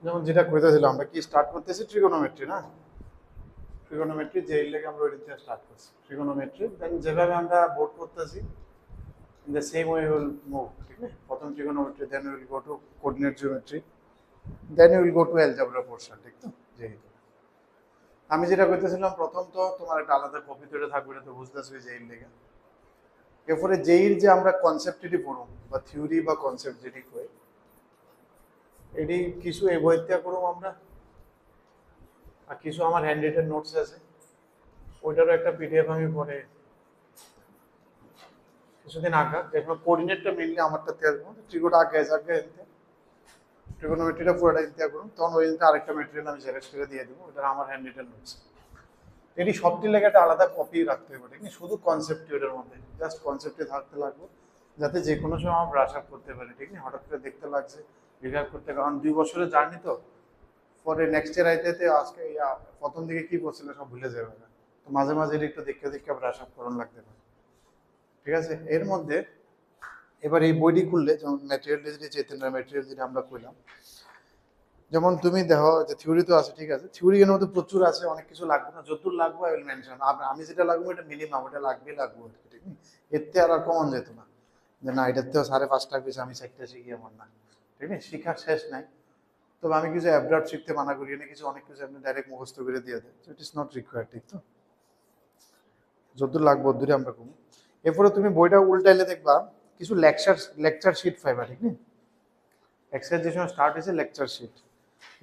যেমন যেটা কইতেছিলাম আমরা কি স্টার্ট করতেছি ট্রিগোনোমেট্রি না, ট্রিগোনোমেট্রি যে লেগে আমরা ওই দিয়ে স্টার্ট করছি ট্রিগোনোমেট্রি, দেন যেভাবে আমরা বোর্ড করতেছি in the same way we will move, ঠিক আছে? প্রথম trigonometry, then we will go to coordinate geometry, then we will go to algebra portion, ঠিক তো? যেহেতু আমি যেটা কইতেছিলাম প্রথম তো তোমার একটা আলাদা কপি তৈরি থাকবে, এটা তো বুঝতেছি যে এর লেগে। এরপরে যেইর যে আমরা কনসেপ্টটি পড়ব বা থিওরি বা কনসেপ্ট যেটি কই, এটি কিছু এই বইতে করব আমরা, আর কিছু আমার হ্যান্ড রিটেন নোটস আছে, ওইটারও একটা পিডিএফ আমি পরে কিছুদিন আগে, যেগুলো কোঅর্ডিনেটটা মেনলি আমারটা তৈরি করবো, ট্রিগোটা আগে ট্রিগোনোমেট্রিটা পুরোটা তৈরি করুন, তখন ওই দিনটা আরেকটা মেটেরিয়াল আমি জেরক্স করে দিয়ে দেবো, ওটা আমার হ্যান্ড রিটেন নোটস। এটি সবটি লেগে একটা আলাদা কপি রাখতে হবে, ঠিক না? শুধু কনসেপ্টটি ওটার মধ্যে, জাস্ট কনসেপ্টে থাকতে লাগবে, যাতে যে কোনো সময় আমরা ব্রাশ আপ করতে পারি, ঠিক না? হঠাৎ করে দেখতে লাগছে রিভাইভ করতে, কারণ 2 বছরের জার্নি তো, পরে নেক্সট ইয়ার আইতে আজকে প্রথম দিকে কি করছিল সব ভুলে যাবে না, তো মাঝে মাঝে এটা একটু দেখতে দেখতে ব্রাশ আপ করানো লাগতে পারে, ঠিক আছে? এর মধ্যে এবার এই বইটি খুললে, যেমন ম্যাটেরিয়াল যদি চেতনার ম্যাটেরিয়াল যেটা আমরা কইলাম, যেমন তুমি দেখো যে থিওরি তো আছে, ঠিক আছে, থিওরি এর মধ্যে প্রচুর আছে, অনেক কিছু লাগবে না, যতদূর লাগবে আই উইল মেনশন, আমি যেটা লাগবে এটা মিনিমাম, ওটা লাগবে আর কি, ঠিক না? এতে আর কমন যেত না যে না এটার থেকেও 5.5 পেয়েছে আমি 4টা শিখি, এমন না, ঠিক না? শিখার শেষ নাই। তবে আমি কিছু অ্যাবড্রাফট শিখতে মানা করি না, কিছু অনেক কিছু আপনি ডাইরেক্ট মুখস্থ করে দিয়ে দেয়, ইট ইজ নট রিকোয়ার্ড, ঠিক তো? যতদূর লাগবে অতদূরই আমরা কমু। এরপরে তুমি বইটা উল্টাইলে দেখবা কিছু লেকচার শিট পাইবা, ঠিক না? এক্সারসাইজ যে সময় স্টার্ট হয়েছে লেকচার শিট,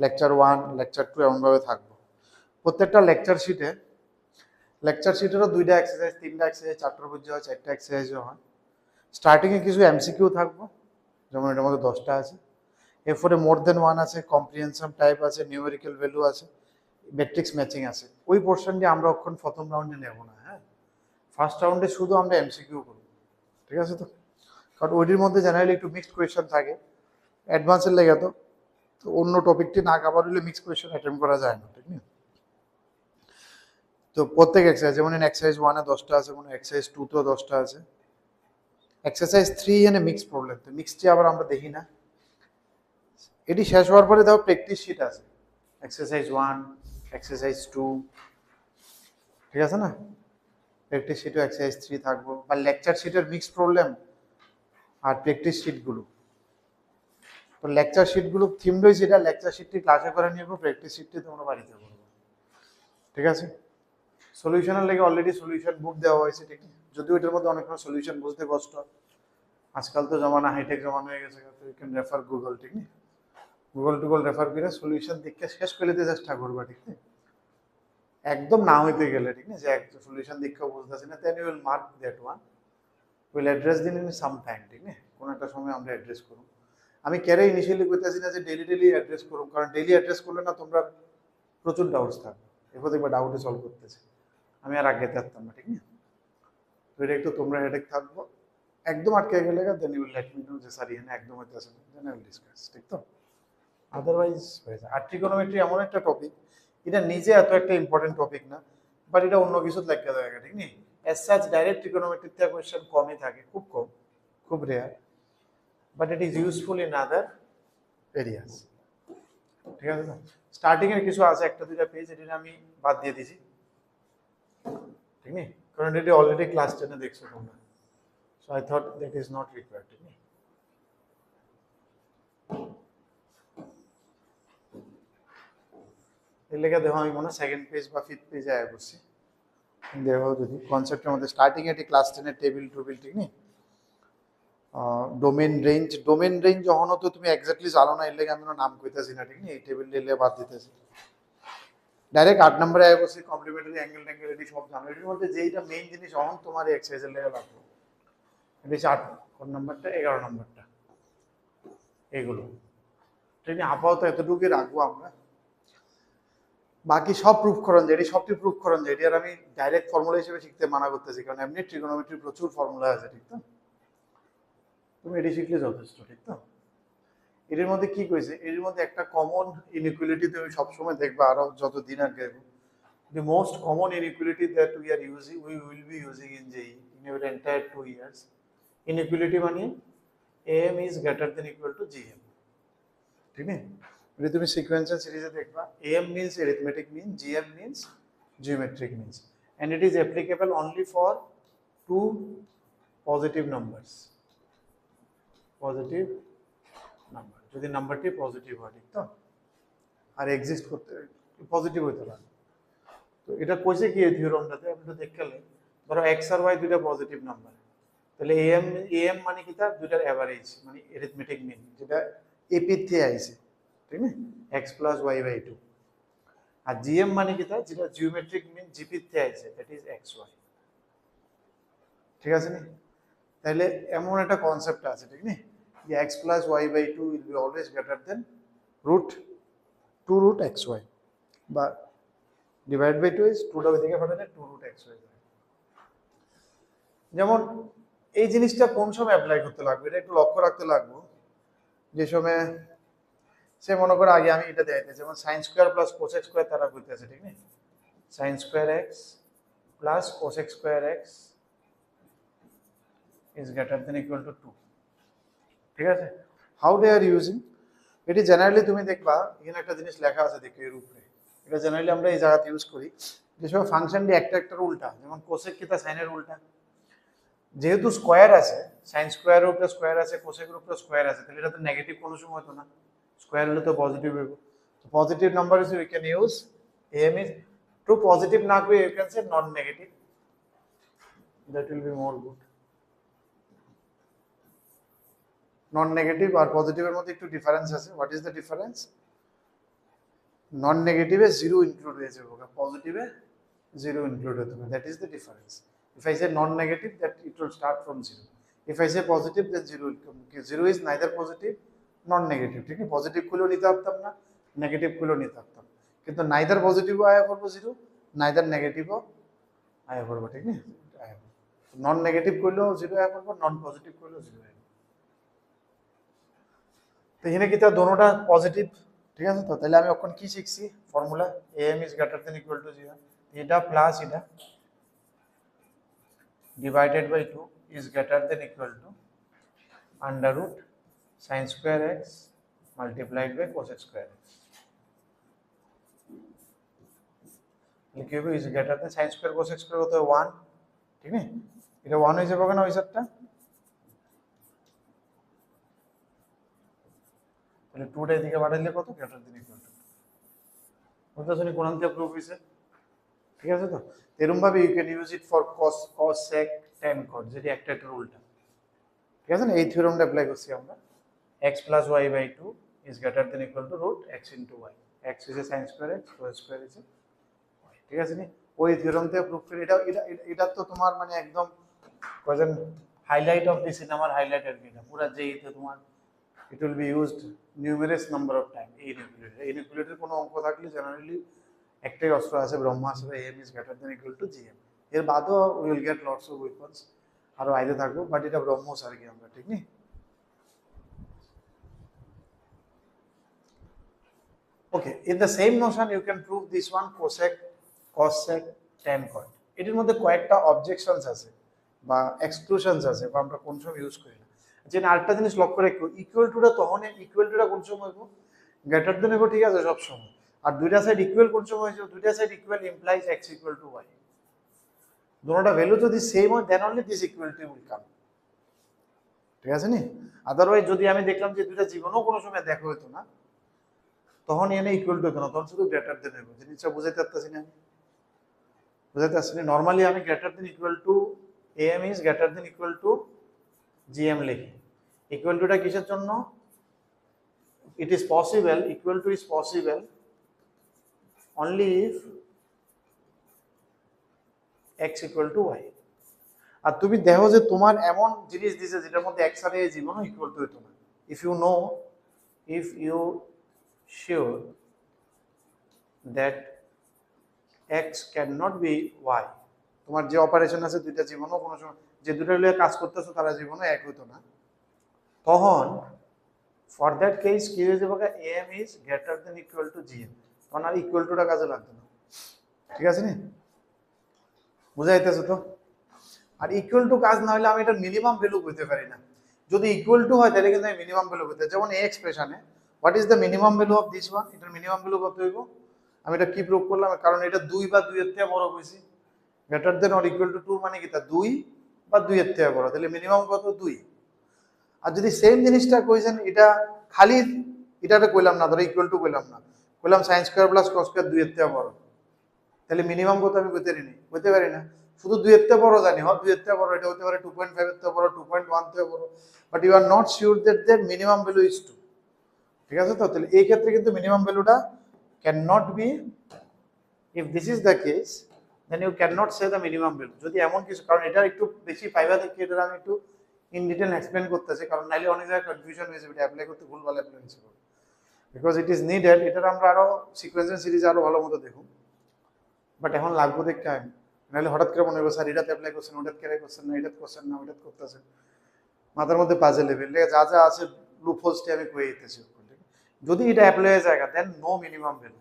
লেকচার 1 লেকচার 2 এমনভাবে থাকবো। প্রত্যেকটা লেকচার শিটেরও 2টা এক্সারসাইজ, 3টা এক্সারসাইজ, 4টার পর্যন্ত হয়, 4টা এক্সারসাইজও হয়। স্টার্টিংয়ে কিছু এমসিকিউ থাকবো, যেমন এটার মধ্যে 10টা আছে। এরপরে মোর দেন 1 আছে, কম্প্রিহেনশন টাইপ আছে, নিউমেরিক্যাল ভ্যালু আছে, ম্যাট্রিক্স ম্যাচিং আছে। ওই পোর্শনটি আমরা এখন প্রথম রাউন্ডে নেব না, হ্যাঁ, ফার্স্ট রাউন্ডে শুধু আমরা এমসিকিউ করব, ঠিক আছে? তো কারণ ওইটির মধ্যে জেনারেলি একটু মিক্সড কোয়েশ্চেন থাকে, অ্যাডভান্সের লেগে তো অন্য টপিকটি না কাভার হলে মিক্সড কোয়েশ্চেন অ্যাটেম্প করা যায় না, ঠিক না? তো প্রত্যেক এক্সারসাইজ, যেমন এক্সারসাইজ 1-এ 10টা আছে, কোনো এক্সারসাইজ 2-তেও 10টা আছে, এক্সারসাইজ 3 এনে মিক্স প্রবলেম, তো মিক্সটি আবার আমরা দেখি না। এটি শেষ হওয়ার পরে দেখো প্র্যাকটিস শিট আছে, এক্সারসাইজ 1, এক্সারসাইজ 2, ঠিক আছে না? প্র্যাকটিস শিটও এক্সারসাইজ 3 থাকবো, বা লেকচার শিটের মিক্স প্রবলেম আর প্র্যাকটিস শিটগুলো। তো লেকচার শিটগুলো থিম রয়েছে, এটা লেকচার শিটটি ক্লাসে করে নিয়ে প্র্যাকটিস শিটটি তোমরা বাড়িতে করবো, ঠিক আছে? সলিউশনের লেগে অলরেডি সলিউশন বুক দেওয়া হয়েছে, ঠিক আছে? যদিও এটার মধ্যে অনেক সময় সলিউশন বুঝতে কষ্ট, আজকাল তো জমানা হাইটেক জমানা হয়ে গেছে, তো ইউ ক্যান রেফার গুগল, ঠিক না? গুগল রেফার করে সলিউশন দেখে শেষ করে দিতে চেষ্টা করবা, ঠিক না? একদম না হইতে গেলে, ঠিক না, যে একটা সলিউশন দেখেও বুঝতেছি না, then you will mark that one, will address them in some time, ঠিক না? কোনো একটা সময় আমরা অ্যাড্রেস করব। আমি ক্যারে ইনিশিয়ালি কইতেছি না যে ডেলি অ্যাড্রেস করব, কারণ ডেলি অ্যাড্রেস করলে না তোমরা প্রচুর ডাউটস থাকবে, এরপর দেখবা ডাউটে সলভ করতেছে, আমি আর আগে থাকতাম না, ঠিক না? তো এটা একটু তোমরা হেডেক থাকবো, একদম আটকে গেলে then you will let me know যে স্যার এখানে একদম হইতেছে না, দেন আই উইল ডিসকাস, ঠিক তো? আদারওয়াইজ হয়ে যায়। আর ট্রিগোনোমেট্রি এমন একটা টপিক, এটা নিজে এত একটা ইম্পর্টেন্ট টপিক না, বাট এটা অন্য কিছু লেখা জায়গা, ঠিক নেই? এজ সাচ ডাইরেক্ট ট্রিগোনোমেট্রিতে কোয়েশ্চেন কমই থাকে, খুব কম, খুব rare, but it is useful in other areas, ঠিক আছে? না স্টার্টিং এর কিছু আছে, একটা দুইটা পেজ, এটা আমি বাদ দিয়ে দিছি, ঠিক নেই? কারণ এটা অলরেডি ক্লাস 10-এ দেখছো তোমরা, so I thought that is not required, ঠিক নেই? এর লেগে দেখো আমি মনে হয় 2nd পেজ বা 5th পেজে আয়া করছি, দেখো যদি কনসেপ্টের মধ্যে স্টার্টিং এটি ক্লাস 10-এর টেবিল, ঠিক নেই? ডোমেন রেঞ্জ যখন তো তুমি এক্স্যাক্টলি জানো না, এর লেগে আমি নাম কইতাছি না, ঠিক নেই? এই টেবিল দিলে বাদ দিতেছি, ডাইরেক্ট 8 নম্বরে আয়া বসছি, কমপ্লিমেন্টারি অ্যাঙ্গেল এটি সব জানো। এটির মধ্যে যেইটা মেইন জিনিস অহন তোমার এক্সারসাইজের লেগে লাগবে, এটা হচ্ছে 8 নম্বরটা, 11 নম্বরটা, এগুলো, ঠিক আছে? আপাতত এতটুকুই রাখবো আমরা, বাকি সব প্রুফ করেন যে, এটি সবটি প্রুফ করেন যে, এটি আর আমি ডাইরেক্ট ফর্মুলা হিসেবে শিখতে মানা করতেছি, কারণ এমনি ট্রিগোনোমেট্রির প্রচুর ফর্মুলা আছে, ঠিক তো? তুমি এটি শিখলে যথেষ্ট, ঠিক তো? এর মধ্যে কি কইছে, এর মধ্যে একটা কমন ইনইকুয়ালিটি তুমি সবসময় দেখবা, আরো যত দিন আগে, the most common inequality that we will be using in JEE in your entire 2 years, inequality মানে AM is greater than equal to GM, ঠিক আছে? যদি তুমি সিকোয়েন্সিয়াল সিরিজে দেখবা AM means arithmetic mean, GM means geometric means, and it is applicable only for two positive numbers. Positive number, যদি নাম্বারটি positive হয়, ঠিক তো, আর এক্সিস্ট করতে পজিটিভ হইতে পারে। তো এটা কইছে কি এই থিওরামটাতে আপনি তো দেখলেন, ধরো এক্স আর ওয়াই দুইটা পজিটিভ নাম্বার, তাহলে এএম মানে কি তার দুইটার অ্যাভারেজ মানে অ্যারিথমেটিক মিন, যেটা এপি থেকে আইছে, ঠিক না, x plus y by two. আর জিএম মানে কি তার যেটা জিওমেট্রিক মিন জিপি থেকে আইছে, দ্যাট ইজ এক্স ওয়াই। ঠিক আছে নি? তাহলে এমন একটা কনসেপ্ট আছে, ঠিক না, যে x plus y by two will be always greater than root two root x y, বা ডিভাইড বাই টু ইজ টুটা ওই দিকে পাঠালে টু রুট এক্স ওয়াই। যেমন এই জিনিসটা কোন সময় অ্যাপ্লাই করতে লাগবে এটা একটু লক্ষ্য রাখতে লাগবে। যে সময় সে মনে করে আগে আমি এটা দেখাইতে, যেমন sign square plus cosec square তারা করতেছে, ঠিক না, sine square x plus cosec square x is greater than equal to 2, ঠিক আছে। হাউ দে আর ইউজিং, এটি জেনারেলি তুমি দেখবা এখানে একটা জিনিস লেখা আছে দেখো এর উপরে, এটা জেনারেলি আমরা এই জায়গাতে ইউজ করি যে সব ফাংশনটি একটা একটার উল্টা, যেমন কোসেক কি তা সাইনের উল্টা, যেহেতু স্কোয়ার আছে, সাইন স্কোয়ারের উপরে স্কোয়ার আছে, কোসেকের উপরে স্কোয়ার আছে, তাহলে এটা তো নেগেটিভ কোনো সময় হতো না, স্কোয়ার হলে তো পজিটিভ হইব। তো positive number is we can use M is to positive না করে you can say non negative, that will be more good. Non negative আর পজিটিভের মধ্যে একটু ডিফারেন্স আছে। What is the difference? Non নেগেটিভে জিরো ইনক্লুড হয়ে যাবে, পজিটিভে জিরো ইনক্লুড হতে হবে, that is the difference. If I say non negative, that it will start from zero. If I say positive, then zero will come. Zero is neither positive non negative, ঠিক আছে, positive গুলো নিতে পারতাম না, negative গুলো নিতে পারতাম, কিন্তু নাইদার পজিটিভও আয়া করবো জিরো, নাইদার নেগেটিভও আয়া করবো, ঠিক আছে, আয়া করবো। নন নেগেটিভ করলেও জিরো আয়া করবো, নন পজিটিভ করলেও জিরো আয়া করবো। তো এখানে কি তার দোনোটা পজিটিভ, ঠিক আছে। তো তাহলে আমি এখন কি শিখছি formula, am is greater than equal to 0, এটা প্লাস এটা divided by 2 is greater than equal to under root sin square x multiplied by cos square x, লিখবে is greater than sin square cos square কত 1, ঠিক আছে, এটা 1 হয়ে যাবে কেন ওই সাইডটা, তাহলে 2টা এদিকে বাড়াইলে কত, গ্রেটার দেন ইকুয়াল টু, বুঝতেছেন কোন থেকে প্রুফ হইছে, ঠিক আছে। তো এরকম ভাবে you can use it for cos sec tan cot, যেটি একটা একটা উল্টা, ঠিক আছে না। এই থিওরামটা অ্যাপ্লাই করছি আমরা, x plus y by 2 is greater than equal to root x into y, x is a sin square x, y square is a y, ঠিক আছে নি। ওই থিওরাম থেকে প্রুফ করে এটা এটা এটা তো তোমার মানে একদম কজন হাইলাইট অফ দি সিনেমার হাইলাইট আর কি, পুরো যে এটা তোমার it will be used numerous number of time এই ইনইকুয়ালিটি। এই ইনইকুয়ালিটির কোনো অঙ্ক থাকলে জেনারেলি একটাই অস্ত্র আছে ব্রহ্মাস্ত্র, am is greater than equal to gm, এর বাদেও we will get lots of weapons, আরো আইতে থাকবো, বাট এটা ব্রহ্মস আর কি আমরা, ঠিক নি। ওকে, in the same notion you can prove this one cosec cosec tan cot, এটির মধ্যে কয়েকটা অবজেকশনস আছে বা এক্সক্লুশনস আছে, বা আমরা কোন সময় ইউজ করি না। যে আরেকটা জিনিস লক্ষ্য রাখো, ইকুয়াল টুটা তখন ইকুয়াল টুটা কোন সময় হইব, গ্রেটার দেন হইব, ঠিক আছে, সব সময়। আর দুইটা সাইড ইকুয়াল কোন সময় হইব, দুইটা side equal implies x equal to y, দুটোটা ভ্যালু যদি সেম হয় then only this equality will come, ঠিক আছে নি। আদারওয়াইজ যদি আমি দেখলাম যে দুইটা জীবনেও কোনো সময় দেখা হইতো না, তখন এনে ইকুয়াল টু কেন, তখন শুধু গ্রেটার দেন হইব। জিনিসটা বুঝাইতে পারতেছি না, বুঝাইতে পারছি না। নর্মালি আমি greater than equal two am is greater than equal to gm লিখি। ইকুয়াল টুটা কিসের জন্য, it is possible, equal to is possible only if x equal to y, আর তুমি দেখো যে তোমার এমন জিনিস দিছে যেটার মধ্যে x আর a জীবনও ইকুয়াল টু হইতো না। if you sure that x cannot be y, তোমার যে অপারেশন আছে দুইটা জীবনও কোনো সময় যে দুটো লয়ে কাজ করতেছো তারা জীবনও এক হইতো না, তখন ফর দ্যাট কেস কি হয়ে যাবে, am is greater than equal to gm, তখন আর ইকুয়াল টুটা কাজে লাগবে না, ঠিক আছে নি, বুঝা যাইতেছে তো। আর ইকুয়াল টু কাজ না হলে আমি এটা মিনিমাম ভ্যালু বুঝতে পারি না। যদি ইকুয়াল টু হয় তাহলে কিন্তু আমি মিনিমাম ভ্যালু বুঝতে, যেমন এই এক্সপ্রেশনে what is the minimum value of this one, এটার মিনিমাম ভ্যালু কত হইব? আমি এটা কি প্রুভ করলাম, কারণ এটা 2 বা 2 এর থেকে বড় কইছি, greater than or equal to 2 মানে কি তা 2 বা 2 এর থেকে বড়, তাহলে মিনিমাম কত 2। আর যদি সেম জিনিসটা কইছেন এটা খালি এটাতে কইলাম না, ধরো ইকুয়াল টু কইলাম না, কইলাম sin square plus cos square 2 এর থেকে বড়, তাহলে মিনিমাম কত আমি কইতে পারি না, শুধু 2 এর থেকে বড় জানি, হয় 2 এর থেকে বড়, এটা হতে পারে 2.5 এর থেকে বড়, 2.1 থেকে বড়, but you are not sure that their minimum value is 2। ঠিক আছে তো, তাহলে এই ক্ষেত্রে কিন্তু মিনিমাম ভ্যালুটা can not be, if this is the case then you can not say the minimum value. যদি এমন কিছু, কারণ এটা একটু বেশি ফাইবার দেখি, এটা আমি একটু ইন ডিটেল এক্সপ্লেন করতেছি, কারণ নাইলে অনেক জায়গায় কনফিউশন হয়েছে, এটা অ্যাপ্লাই করতে ভুলভাল অ্যাপ্লাই হয়েছে, বিকজ ইট ইজ নিডেড। এটার আমরা আরো সিকোয়েন্সিয়াল সিরিজে আরো ভালো মতো দেখুন, বাট এখন লাগবো দেখতে আমি, নাহলে হঠাৎ করে মনে করবো স্যার এটাতে অ্যাপ্লাই করছেন, ওটাতে অ্যাপ্লাই করছেন না, এটাতে করছেন না, ওটাতে করতেছেন, মাথার মধ্যে পাজে লেভেল যা যা আছে লুপ হোলসটি আমি কয়ে দিতেছি। যদি এটা অ্যাপ্লাই হয়ে যায় then no minimum value,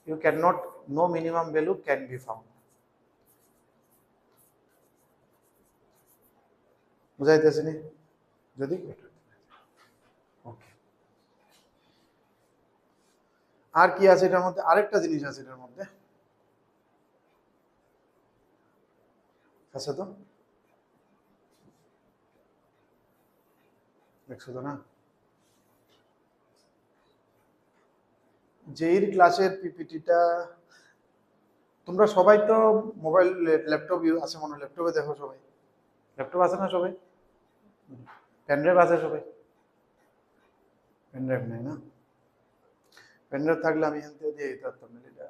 you cannot, no minimum value can be found। বুঝাইতেছি নি? যদি ওকে, আর কি আছে এটার মধ্যে, আরেকটা জিনিস আছে এটার মধ্যে, আছে তো, দেখছো তো না, যেই ক্লাসের পিপিটিটা তোমরা সবাই তো মোবাইল ল্যাপটপ আছে মনে হয়, ল্যাপটপে দেখো সবাই, ল্যাপটপ আছে না সবাই, পেনড্রাইভ আছে সবাই, পেনড্রাইভ নেই না, পেনড্রাইভ থাকলে আমি এখান থেকে দিয়ে দিতে পারতাম না, এটা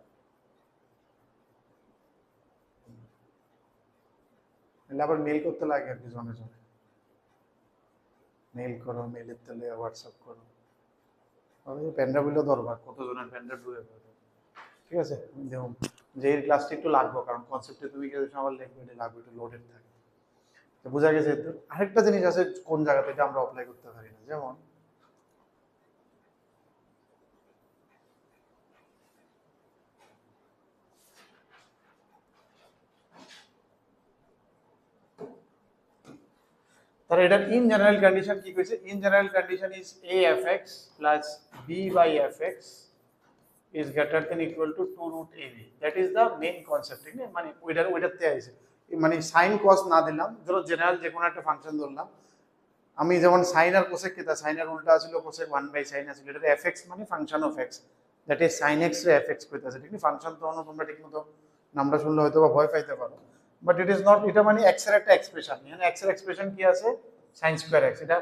আবার মেল করতে লাগে আর কি, জনে জনে মেল করো, মেলের তেলে হোয়াটসঅ্যাপ করো, পেনড্রাইভ হইলেও দরকার, কতজনের পেনড্রাইভ ঢুকে পড়ে। ঠিক আছে, দেখুন যে এই ক্লাসটা একটু লাগবে, কারণ কনসেপ্টে তুমি কিছু আমার লিখবে, এটা লাগবে, একটু লোডেড থাকে, তো বোঝা গেছে। তো আরেকটা জিনিস আছে কোন জায়গাতে এটা আমরা অ্যাপ্লাই করতে পারি না, যেমন তাহলে এটার ইন জেনারেল কন্ডিশন কি কইছে, in general condition is a fx plus b by fx is greater than equal to 2 root ab, that is the main concept। ঠিক না, মানে ওইটাতে আইছে, মানে sin cos না দিলাম, ধরো জেনারেল যে কোনো একটা ফাংশন ধরলাম আমি, যেমন sin আর cosec কি, তা sin এর উল্টা ছিল cosec 1 by sin আছে, এটা fx মানে function of x, that is sin x রে fx কইতাছে। ঠিক না, ফাংশন তো তোমরা ঠিকমতো নামটা শুনলে হয়তো বা ভয় পাইতে পারো, বাট ইট ইজ নট, এটা মানে x এর একটা এক্সপ্রেশন, এখানে x এর এক্সপ্রেশন কি আছে, sin স্কয়ার x, এটা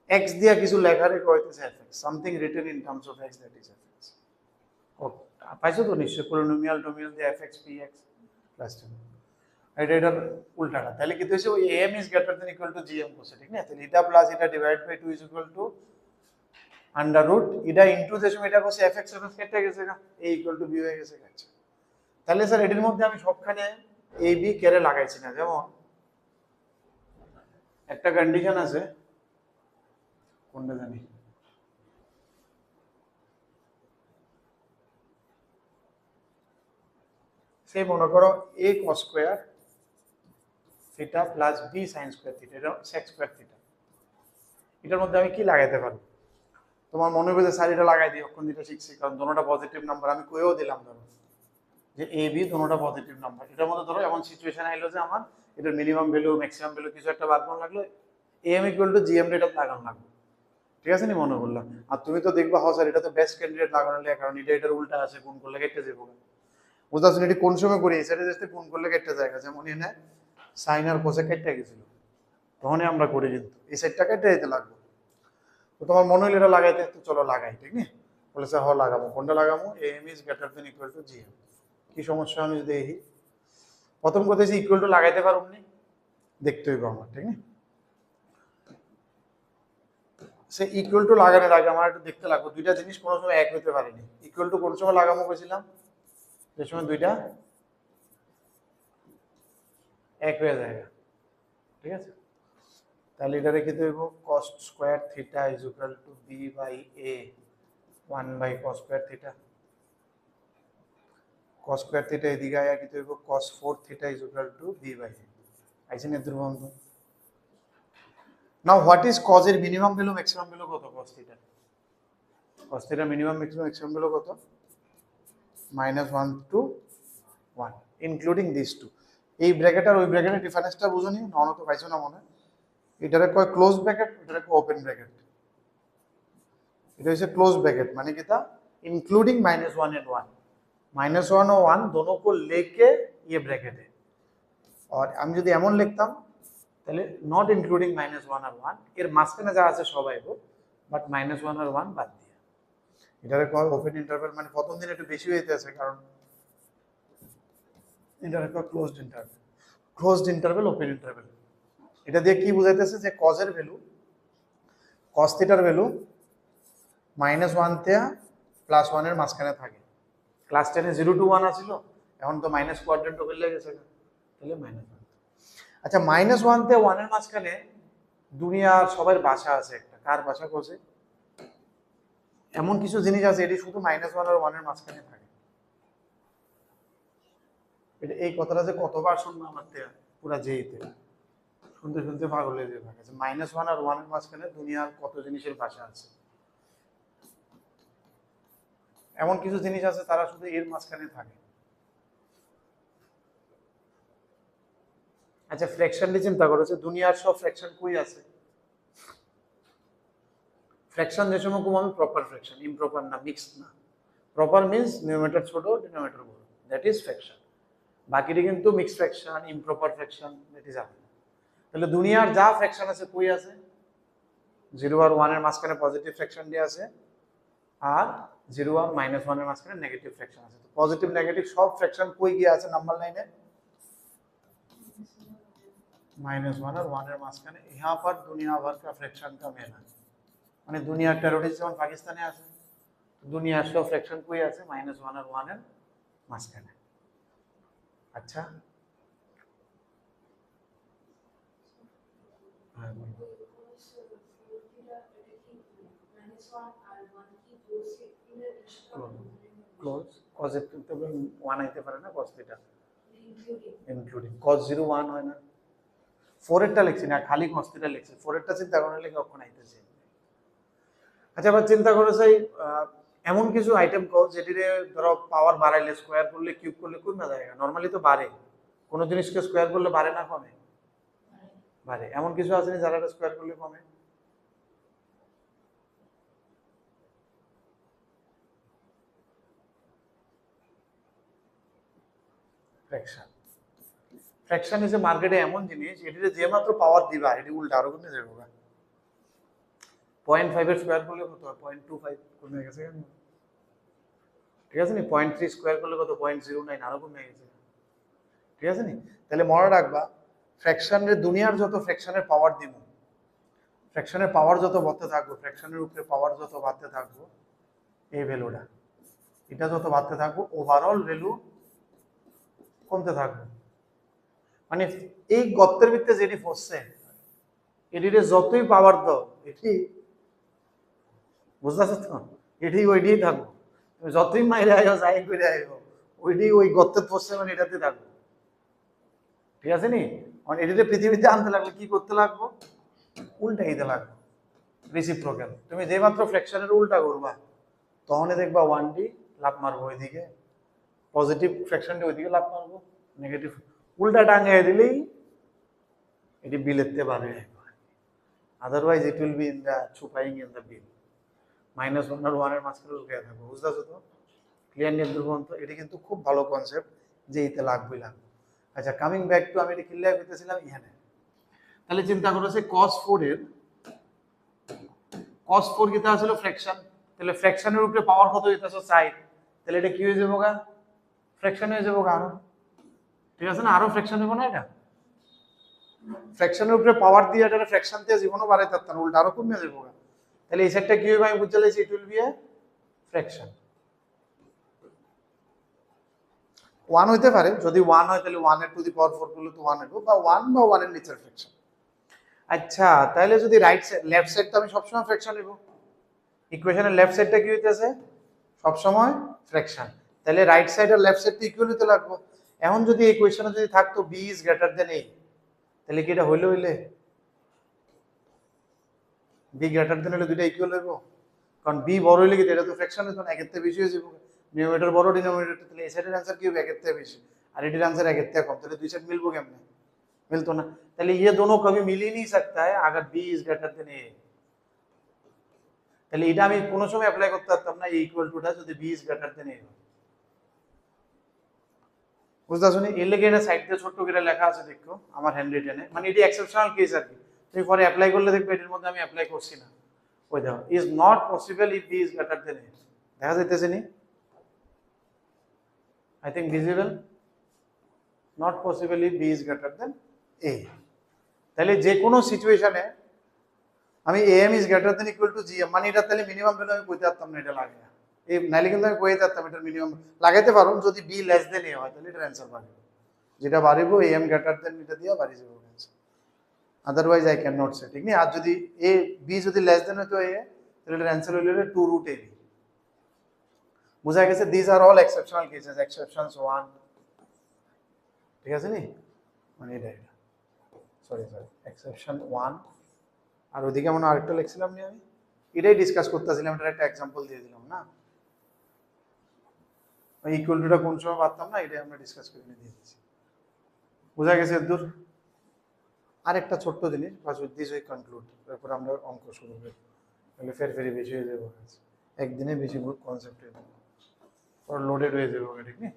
x দিয়া কিছু লেখারে কইতেছে fx, something written in terms of x, that is fx। ওকে, পাইছো তো নিশ্চয়, পলিনোমিয়াল টোমিয়াল দিয়ে fx px প্লাস 10, এটার উল্টাটা, তাহলে কি হইছে, ওই am is greater than equal to gm করছে। ঠিক না, তাহলে এটা প্লাস এটা divide by 2 is equal to under root এটা ইনটু যে সময় এটা করছে fx কেটে গেছে, a equal to b হয়ে গেছে। আচ্ছা, তাহলে স্যার এটির মধ্যে আমি সবখানে a b কেড়ে লাগাইছি না, যেমন একটা কন্ডিশন আছে, কোনটা জানি, সেই মনে করো a cos square theta plus b sin square theta, এটা sec স্কয়ার থিটা, এটার মধ্যে আমি কি লাগাইতে পারবো, তোমার মনে হবে যে স্যার এটা লাগাই দিই, অক্ষণ দিতে শিখছি, কারণ দুটোটা পজিটিভ নাম্বার, আমি কইও দিলাম ধরো যে এ বি দুটোটা পজিটিভ নাম্বার, এটার মধ্যে ধরো এমন সিচুয়েশন আইলো যে আমার এটার মিনিমাম ভ্যালু ম্যাক্সিমাম ভ্যালু কিছু একটা বার করানো লাগলো, এম ইকুয়াল টু জিএম এটা লাগানো লাগলো। ঠিক আছে নি, মনে করলাম, আর তুমি তো দেখবা হ্যাঁ স্যার এটা তো বেস্ট ক্যান্ডিডেট লাগানো লাগে, কারণ এটা এটার উল্টা আছে, গুণ করলে কেটে যাবো, বুঝতে পারছেন এটি কোন সময় করি, সেটা জাস্ট গুণ করলে কেটে যায়, যেমন এখানে সাইন আর কোসে কেটে গেছিল, তখনই আমরা করি, কিন্তু এই সাইডটা কেটে যেতে লাগবে, তো তোমার মনে হইলে এটা লাগাইতে, তো চলো লাগাই। ঠিক না, বলে স্যার হ লাগাবো, কোনটা লাগাবো, M is greater than equal to GM. কি সমস্যা আমি যদি দেখি, প্রথম কথা হচ্ছে ইকুয়াল টু লাগাইতে পারব নি, দেখতে হইব আমার। ঠিক না, সে ইকুয়াল টু লাগানোর আগে আমার একটু দেখতে লাগবে, দুইটা জিনিস কোনো সময় এক হইতে পারেনি। ইকুয়াল টু কোন সময় লাগাবো বলেছিলাম, যে সময় দুইটা এক হয়ে যায়। ঠিক আছে, তাহলে এটা রেখে দেবো cos square theta is equal to b by a 1 by cos square theta, cos square theta এদিকে আয়া কি দেবো cos 4 theta is equal to b by a, আইছেন এর ধ্রুবন্ত। নাও হোয়াট ইজ কজ এর মিনিমাম ভ্যালু ম্যাক্সিমাম ভ্যালু কত? cos theta, cos theta minimum maximum value কত? -1 to 1 ইনক্লুডিং দিস টু। এই ব্র্যাকেট আর ওই ব্র্যাকেটের ডিফারেন্সটা বুঝুনি, নন তো পাইছো না মনে। এটারে কয় ক্লোজ ব্র্যাকেট, এটারে কয় ওপেন ব্র্যাকেট। এটা হচ্ছে क्लोज ब्रैकेट, माने कितना? इंक्लूडिंग -1 एंड 1, -1 और 1 दोनों को लेके ये ब्रैकेट है। और আমি যদি এমন লিখতাম তাহলে নট ইনক্লুডিং -1 আর 1 এর মাঝখানে যা আছে সব আইবো, বাট -1 আর 1 বাদ দিয়ে। এটারে কয় ওপেন ইন্টারভ্যাল, মানে প্রথম দিন একটু বেশি হইতে আছে কারণ এটারে কয় closed interval. Closed interval, open interval, এটা দিয়ে কি বুঝাইতেছে যে কজ এর ভ্যালু, cos থিটার ভ্যালু -1 থেকে +1 এর মাঝখানে থাকে। ক্লাস 10 এ 0 to 1 আছিল, এখন তো মাইনাস কোয়াড্রেন্ট হয়ে গেছে, তাহলে -1। আচ্ছা -1 থেকে 1 এর মাঝখানে দুনিয়ার সবার ভাষা আছে একটা, কার ভাষা বলছে? এমন কিছু জিনিস আছে এটি শুধু -1 আর 1 এর মাঝখানে থাকে। এটা এই কথাটা যে কতবার শুনবো আমার থেকে পুরা যেইতে শুনতে শুনতে পাগল হয়ে যাবে। -1 আর 1 এর মাঝখানে দুনিয়ার কত জিনিসের ভাষা আছে, এমন কিছু জিনিস আছে তারা শুধু এর মাঝখানে থাকে। আচ্ছা ফ্র্যাকশন নিয়ে চিন্তা করো যে দুনিয়ার সব ফ্র্যাকশন কই আছে? ফ্র্যাকশন যে সময় কম আমি প্রপার ফ্র্যাকশন, ইমপ্রপার না, মিক্সড না। প্রপার মিন্স নিউমারেটর ছোট ডিনোমিনেটর বড়, দ্যাট ইজ ফ্র্যাকশন। বাকিটা কিন্তু mixed fraction, improper fraction, that is আপনি। তাহলে দুনিয়ার যা ফ্র্যাকশন আছে কই আছে? 0 আর 1 এর মাঝখানে পজিটিভ ফ্র্যাকশন দিয়ে আছে, আর 0 আর -1 এর মাঝখানে নেগেটিভ ফ্র্যাকশন আছে। তো পজিটিভ নেগেটিভ সব ফ্র্যাকশন কই গিয়ে আছে নাম্বার লাইনে? -1 और 1 এর মাঝখানে। यहाँ पर दुनिया भर का फ्रैक्शन का मेला, মানে দুনিয়ার টেরোরিস্ট যেমন পাকিস্তানে আছে, দুনিয়ার সব ফ্র্যাকশন কই আছে? -1 আর 1 এর মাঝখানে। আচ্ছা হ্যাঁ ক্লোজ, cos এর কিন্তু 1 আইতে পারে না, cos থিটা ইনক্লুডিং cos 0 1 হয় না। 4 এরটা লিখছি না, খালি cos থিটা লিখছি, 4 এরটা চিন্তা করলে কখন আইতেছে। আচ্ছা আবার চিন্তা করো যে এমন কিছু আইটেম কও যেটিরে ধরো পাওয়ার বাড়াইলে, স্কোয়ার করলে, কিউব করলে কমে যায়। নরমালি তো বাড়ে, কোন জিনিসকে স্কোয়ার করলে বাড়ে না কমে? বাড়ে। এমন কিছু আছে না যারা স্কোয়ার করলে কমে? ফ্র্যাকশন। ফ্র্যাকশন ইজ এ মার্কেটে এমন জিনিস এটিতে যে মাত্র পাওয়ার দিবা এটি উল্টা আরো কমে যাবে। 0.5 এর স্কোয়ার করলে কত হয়? 0.25 কমে গেছে কেন? ঠিক আছে নি? 0.3 স্কোয়ার করলে কত? 0.09 আরো কমে গেছে, ঠিক আছে নি? তাহলে মনে রাখবা ফ্র্যাকশনের দুনিয়ার যত ফ্র্যাকশনের পাওয়ার দিব, ফ্র্যাকশনের পাওয়ার যত বাড়তে থাকবো, ফ্র্যাকশনের উপরে পাওয়ার যত বাড়তে থাকবো, এই ভ্যালুটা এটা যত বাড়তে থাকবো, ওভারঅল ভ্যালু কমতে থাকবে। মানে এই গর্তের ভিতরে যেটি পড়ছে এটিতে যতই পাওয়ার দাও এটি, বুঝতে পারছো তো, এটি ওইটাই থাকবো। তুমি যতই মাইরে আয়ো, যাই করে আয়ো, ওইটি ওই গর্তের পড়ছে, মানে এটাতে থাকবো, ঠিক আছে নি? মানে এটিতে পৃথিবীতে আনতে লাগলে কি করতে লাগবো? উল্টাইতে লাগবে, রেসিপ্রোকাল। তুমি যে মাত্র ফ্র্যাকশনের উল্টা করবা তখনই দেখবা 1D লাভ মারবো ওইদিকে, পজিটিভ ফ্র্যাকশনটা ওইদিকে লাভ মারবো, নেগেটিভ উল্টা টাঙ্গাই দিলেই এটি বিলেতে পারে। Otherwise it will be in the ছুপাইং ইন দ্য বিল। -1 আর 1 এর মাঝখানে লুকিয়ে থাকবো, বুঝতেছো তো? ক্লিয়ার নিয়ে দুর্বন্ত। এটি কিন্তু খুব ভালো কনসেপ্ট যে এতে লাগবেই লাগবে। আচ্ছা কামিং ব্যাক টু, আমি এটি ক্লিয়ার করতেছিলাম এখানে। তাহলে চিন্তা করো যে cos 4 এর cos 4 কিটা আসলে ফ্র্যাকশন, তাহলে ফ্র্যাকশনের উপরে পাওয়ার কত হইতাছে? 4। তাহলে এটা কি হয়ে যাবো গা? ফ্র্যাকশন হয়ে যাবো গা আরো, ঠিক আছে না? আরো ফ্র্যাকশন হইব না? এটা ফ্র্যাকশনের উপরে পাওয়ার দিয়ে এটা ফ্র্যাকশন দিয়ে জীবনও বাড়াইতে পারতাম, উল্টা আরো কমে যাবো গা। তাহলে এই সেটটা কি হইব? আমি বুঝতে লাইছি ইট উইল বি এ ফ্র্যাকশন। 1 হইতে পারে, যদি 1 হয় তাহলে 1 এর টু দি পাওয়ার 4 করলে তো 1 হইব, বা 1 বা 1 এর নিচের ফ্র্যাকশন। আচ্ছা তাহলে যদি রাইট সাইড, লেফট সাইড তো আমি সবসময় ফ্র্যাকশন নিব, ইকুয়েশনের লেফট সাইডটা কি হইতেছে? সবসময় ফ্র্যাকশন। তাহলে রাইট সাইড আর লেফট সাইড তো ইকুয়াল হতে লাগবে। এখন যদি এই ইকুয়েশনে যদি থাকতো b is greater then a, তাহলে কি এটা হইলে বি গ্রেটার দেন হলে দুইটা ইকুয়াল হইব, কারণ বি বড় হইলে কি এটা তো ফ্র্যাকশন হইতো না, একের থেকে বেশি হয়ে যাবে, নিউমারেটর বড় ডিনোমিনেটর, তাহলে এই সাইডের आंसर কি হবে একের থেকে বেশি, আর এটির आंसर একের থেকে কম, তাহলে দুই সাইড মিলবো কেমনে, मिलतो ना, তাহলে ये दोनों कभी मिल ही नहीं सकता है अगर बी इज ग्रेटर देन ए, তাহলে এটা আমি কোন সময় অ্যাপ্লাই করতে পারতাম না এই ইকুয়াল টুটা যদি বি ইজ গ্রেটার দেন এ, বুঝতে শুনি এর লেগে এটা সাইড দিয়ে ছোট করে লেখা আছে দেখো আমার হ্যান্ড রিটেনে, মানে এটি এক্সেপশনাল কেস আর কি, তুমি পরে অ্যাপ্লাই করলে দেখবে এর মধ্যে আমি অ্যাপ্লাই করছি না, ওই দেখো is not possible if B is greater than A, দেখা যাইতেছে নি, I think visible, not possible if B is greater than A, তাহলে যে কোনো সিচুয়েশনে আমি am is greater than equal to gm, মানে এটা তাহলে মিনিমাম ভ্যালু আমি কইতে পারতাম না, এটা লাগে না এই নাইলে কিন্তু আমি কইতে পারতাম এটা মিনিমাম লাগাইতে পারো, যদি b লেস দেন a হয় তাহলে এটার অ্যানসার বাড়বে, যেটা বাড়িবো am গ্রেটার দেন এটা দিয়া বাড়ি যাবে answer, otherwise I can not say, ঠিক না, আর যদি a b যদি লেস দেন হয় তো a, তাহলে এটার অ্যানসার হইলো 2 রুট ab, বুঝা গেছে, this are all exceptional cases, exceptions 1, ঠিক আছে নি, মানে এটা সরি এক্সেপশন 1, আর ওদিকে মনে আরেকটা লিখছিলাম নি আমি, এটাই ডিসকাস করতেছিলাম, এটা একটা এক্সাম্পল দিয়ে দিলাম না, ওই ইকুয়াল টুটা কোন সময় পারতাম না, এটাই আমরা ডিসকাস করে নিয়ে দিয়ে দিয়েছি, বুঝা গেছে দূর, আরেকটা ছোট্ট জিনিস বাস উইথ দিস উই কনক্লুড, তারপর আমরা অঙ্ক শুরু করি, তাহলে ফের বেশি হয়ে যাবে, একদিনে বেশি কনসেপ্ট হয়ে যাবে, পর লোডেড হয়ে যাবে, ঠিক না,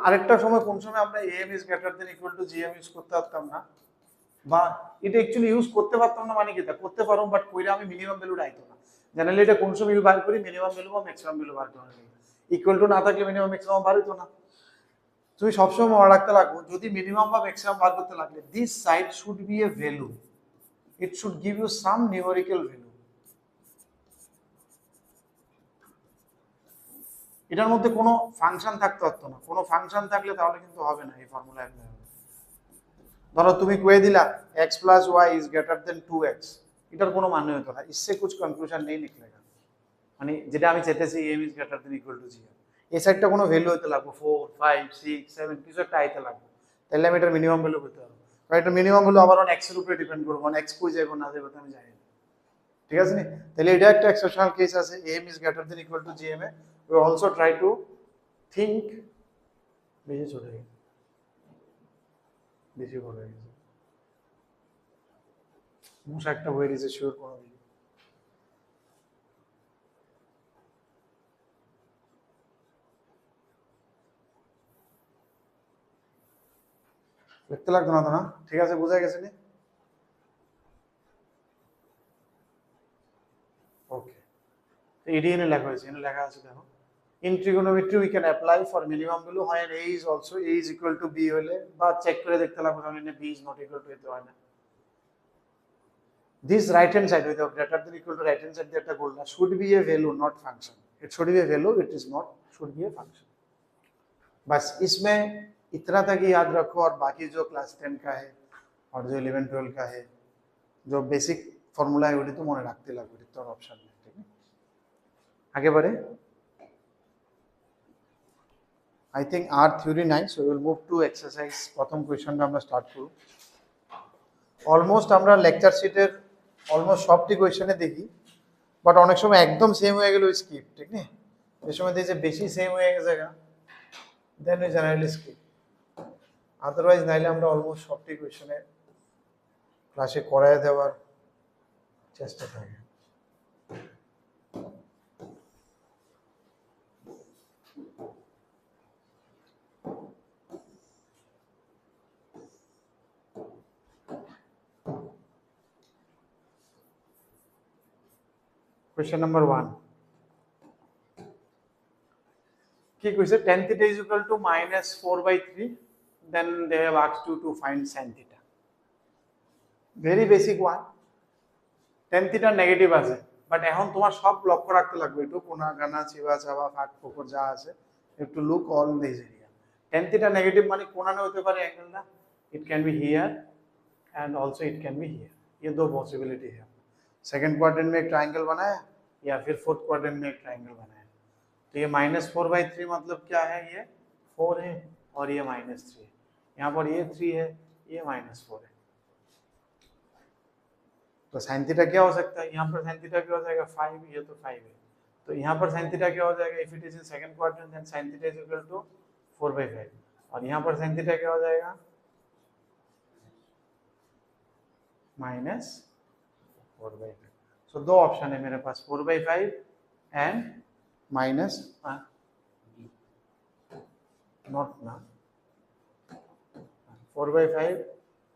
আরেকটা সময় কোন সময় আমরা am is greater than equal to gm use করতে পারতাম না, বা এটা অ্যাকচুয়ালি ইউজ করতে পারতাম না, মানে কি তা করতে পারো বাট কইরা আমি মিনিমাম ভ্যালুটা আইতো না, জেনারেলি এটা কোন সময় বার করি মিনিমাম ভ্যালু বা ম্যাক্সিমাম ভ্যালু বার করা লাগে, ইকুয়াল টু না থাকলে মিনিমাম ম্যাক্সিমাম বার হইতো না, তুমি সবসময় মনে রাখতে লাগবে যদি মিনিমাম বা ম্যাক্সিমাম বার করতে লাগলে this side should be a value, it should give you some numerical value, এটার মধ্যে কোনো ফাংশন থাকতে পারতো না, কোনো ফাংশন থাকলে তাহলে কিন্তু হবে না এই ফর্মুলা অ্যাপ্লাই হবে, ধরো তুমি কয়ে দিলা x plus y is greater than 2x, এটার কোনো মানে হতো না, इससे कुछ कंक्लूजन नहीं निकलेगा, মানে যেটা আমি চাইতেছি m is greater than equal two 0, এই সাইডটা কোনো ভ্যালু হতে লাগবে 4 5 6 7 কিছু একটা আইতে লাগবে, তাহলে আমি এটার মিনিমাম ভ্যালু করতে পারবো, কারণ এটা মিনিমাম ভ্যালু আবার অন x এর উপরে ডিপেন্ড করবে, অন x কই যাবে না যাবে আমি জানি না, ঠিক আছে নি, তাহলে এটা একটা এক্সেপশনাল কেস আছে m is greater than equal to gm A, we also try to think বেশি ছোট হয়ে গেছে, বেশি বড় হয়ে গেছে, মশা একটা হয়ে গেছে শিওর কোনো দিকে, দেখতে লাগতো না তো না, ঠিক আছে বোঝা গেছে নি, ওকে, তো এডি এনে লেখা হয়েছে, এনে লেখা আছে দেখো, in trigonometry we can apply for minimum value when a is also a is equal to b হলে, বা চেক করে দেখতে লাগবে তাহলে b is not equal to a হয় না, this right hand side with greater than equal to right hand side দিয়ে একটা বললা should be a value not function, it should be a value, it is not should be a function, बस इसमें इतना तक ही याद रखो, और बाकी जो क्लास 10 का है और जो 11 12 का है जो बेसिक फॉर्मूला है वो तो মনে রাখতে লাগবে, তো অপশন নেই, ঠিক আছে, আগে बढ़े, I think our theory nice, so we will move to exercise, প্রথম কোশ্চেনটা আমরা স্টার্ট করব, অলমোস্ট আমরা লেকচার শিটের অলমোস্ট সবটি কোশ্চেনে দেখি, বাট অনেক সময় একদম সেম হয়ে গেল স্কিপ, ঠিক না, এই সময় দেখি যে বেশি সেম হয়ে গেছে then we generally skip, otherwise নাইলে আমরা অলমোস্ট সবটি কোশ্চেনে ক্লাসে করায় দেওয়ার চেষ্টা থাকি, Question number 1. কি কইছে tan theta is equal to minus 4/3, then they have asked you to find sin theta. Very basic one. tan theta negative আছে, বাট এখন তোমার সব লক্ষ্য রাখতে লাগবে, একটু কোনা গানা চিবা চাবা ফাঁক ফোকর যা আছে একটু look all this area, tan theta negative মানে কোনানে হতে পারে অ্যাঙ্গেল না, it can be here and also it can be here, ये दो पॉसिबिलिटी है, सेकंड क्वाड्रेंट में एक ट्राइंगल बनाया या फिर फोर्थ क्वाड्रेंट में एक ट्राइंगल बनाया, तो ये -4/3 मतलब क्या है, ये 4 है और ये -3 है, यहाँ पर ये 3 है, ये -4 है, तो साइन थीटा क्या हो सकता है, यहाँ पर साइन थीटा क्या हो जाएगा 5, ये तो 5 है, तो यहाँ पर साइन थीटा क्या हो जाएगा, if it is in second quadrant then sine theta is equal to 4/5, और यहाँ पर साइन थीटा क्या हो जाएगा -4/5। सो दो ऑप्शन है मेरे पास, 4/5 एंड माइनस नॉट ना 4/5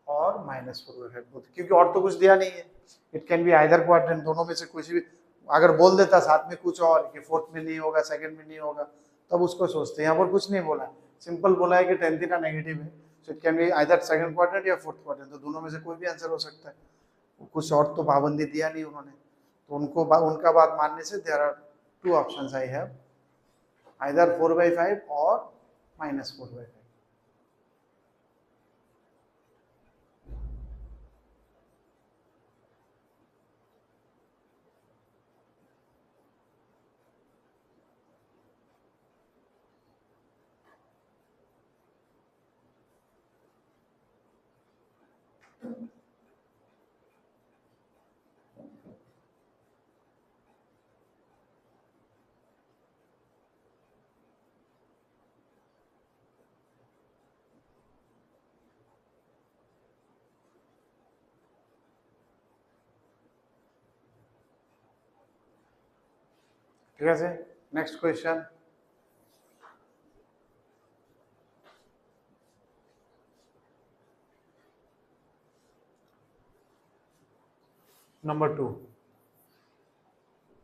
और -4/5, क्योंकि और तो कुछ दिया नहीं है। It can be either quadrant, दोनों में से कुछ भी। अगर बोल देता साथ में कुछ और कि फोर्थ में नहीं होगा, सेकंड में नहीं होगा, तब उसको सोचते। यहाँ पर कुछ नहीं बोला है, सिंपल बोला है कि tan थीटा नेगेटिव है, so it can be either second quadrant या फोर्थ क्वाड्रेंट, तो दोनों में से कोई भी आंसर हो सकता है। कुछ और तो पाबंदी दिया नहीं उन्होंने, तो उनका बात मानने से there are 2 options I have, either 4/5 और -4/5। ঠিক আছে, next question. Number 2,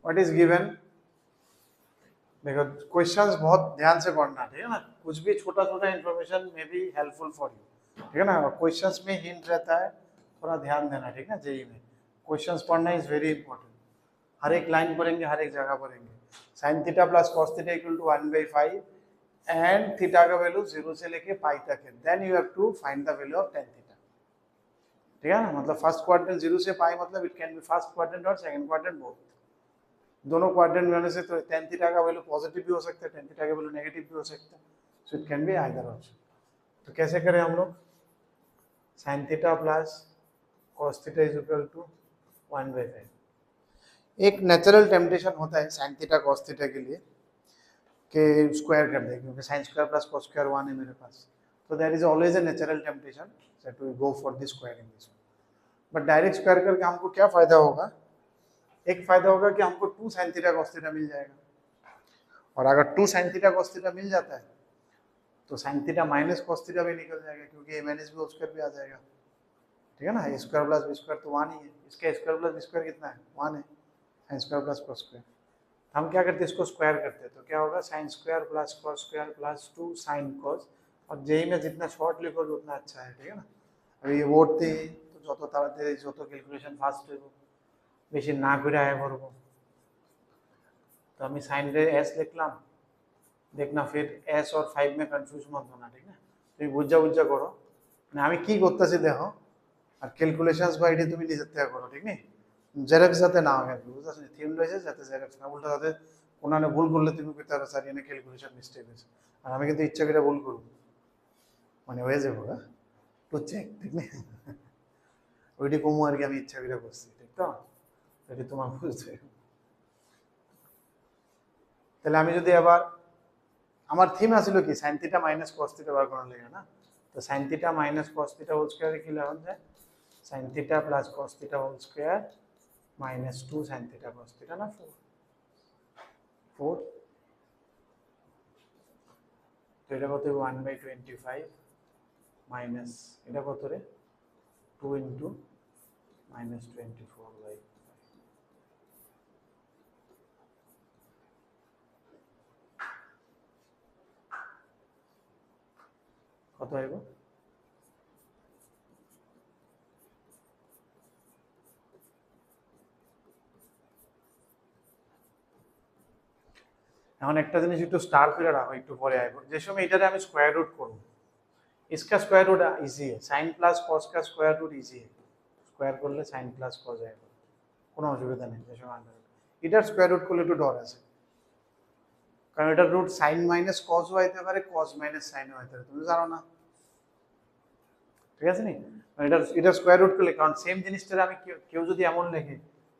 what is given. देखो क्वेश्चंस बहुत ध्यान से पढ़ना, ठीक है ना, कुछ भी छोटा छोटा इन्फॉर्मेशन में बी हेल्पफुल फॉर यू, ठीक है ना, और क्वेश्चंस में हिंट रहता है, थोड़ा ध्यान देना, ठीक है। जेई में क्वेश्चंस पढ़ना इज वेरी इंपॉर्टेंट, हर एक लाइन पढ़ेंगे, हर एक जगह पढ़ेंगे। Sine theta plus cos theta equal to 1/5 and theta का वैल्यू 0 से लेके पाई तक है, then you have to find the value of tan theta, ठीक है ना। मतलब फर्स्ट क्वाड्रेंट 0 से पाई, मतलब it can be first quadrant और सेकंड क्वाड्रेंट बोथ, दोनों क्वाड्रेंट में होने से तो tan थीटा का वैल्यू पॉजिटिव भी हो सकता है, tan थीटा का वैल्यू नेगेटिव भी हो सकता है, so it can be either option. तो कैसे करें हम लोग, sin theta plus cos theta is equal to 1/5। एक नेचुरल टेम्पटेशन होता है sin थीटा cos थीटा के लिए कि स्क्वायर कर दें, क्योंकि sin square plus cos square 1 है मेरे पास, तो there is always a natural temptation that we go for the squaring this. But direct square करके हमको क्या फायदा होगा, एक फायदा होगा कि हमको 2 sin थीटा cos थीटा मिल जाएगा, और अगर 2 sin थीटा cos थीटा मिल जाता है तो sin theta minus cos theta भी निकल जाएगा, क्योंकि a minus b whole square भी आ जाएगा, ठीक है ना। a square plus b square तो 1 ही है, इसका स्क्वायर प्लस b स्क्वायर कितना है 1 है, sin square plus cos square. हम क्या करते हैं, इसको स्क्वायर करते हैं, तो क्या होगा sin square plus cos square plus 2 sin cos, और जेई में जितना शॉर्ट लिखोगे उतना अच्छा है, ठीक है ना। अभी ये वोट थी तो যত তাড়াতাড়ি যত ক্যালকুলেশন ফাস্ট হইব, বেশি না করে আয় করব, तो আমি साइन रे s लिखलाम, देखना फिर s और 5 में कंफ्यूज मत होना, ठीक है। তুমি বুঝা করো, মানে আমি কি করতেছি দেখো, আর ক্যালকুলেশনস বা এটা তুমি নিজে থেকে করো, ঠিক নেই, জেরক্স যাতে না হয়, বুঝছ না, থিম রয়েছে যাতে জেরক্স না, উল্টা যাতে কোনানে ভুল করলে তুমি কইতে পারো স্যার এনে ক্যালকুলেশন মিস্টেক হয়েছে, আর আমি কিন্তু ইচ্ছা করে ভুল করব, মানে হয়ে যাবো টু চেক, ঠিক নেই, ওইটি কমু আর কি, আমি ইচ্ছা করে করছি, ঠিক তো, এটি তোমার বুঝছে। তাহলে আমি যদি আবার আমার থিম আছিল কি sin theta minus cos theta বার করার লাগে না, তো sin theta minus cos theta whole square কি লেখা যায়, sin theta plus cos theta whole square minus 2 sin theta cos theta না 4 তো এটা কত 1/25 মাইনাস এটা কত রে 2 ইনটু মাইনাস 24/, কত হইব, এখন একটা জিনিস একটু স্টার করে রাখো, একটু পরে আইব, যে সময় এটারে আমি স্কয়ার রুট করব, इसका स्क्वायर रूट इजी है, sin प्लस cos का स्क्वायर रूट इजी है, স্কয়ার করলে sin প্লাস cos আইব, কোনো অসুবিধা নেই, যে সময় আনবে এটার স্কয়ার রুট করলে একটু ডর আছে, কারণ এটার রুট sin মাইনাস cos হইতে পারে, cos মাইনাস sin হইতে পারে, তুমি জানো না, ঠিক আছে নি, এটা স্কোয়ার রুট করলে, কারণ সেম জিনিসটা আমি কেউ যদি এমন লেখে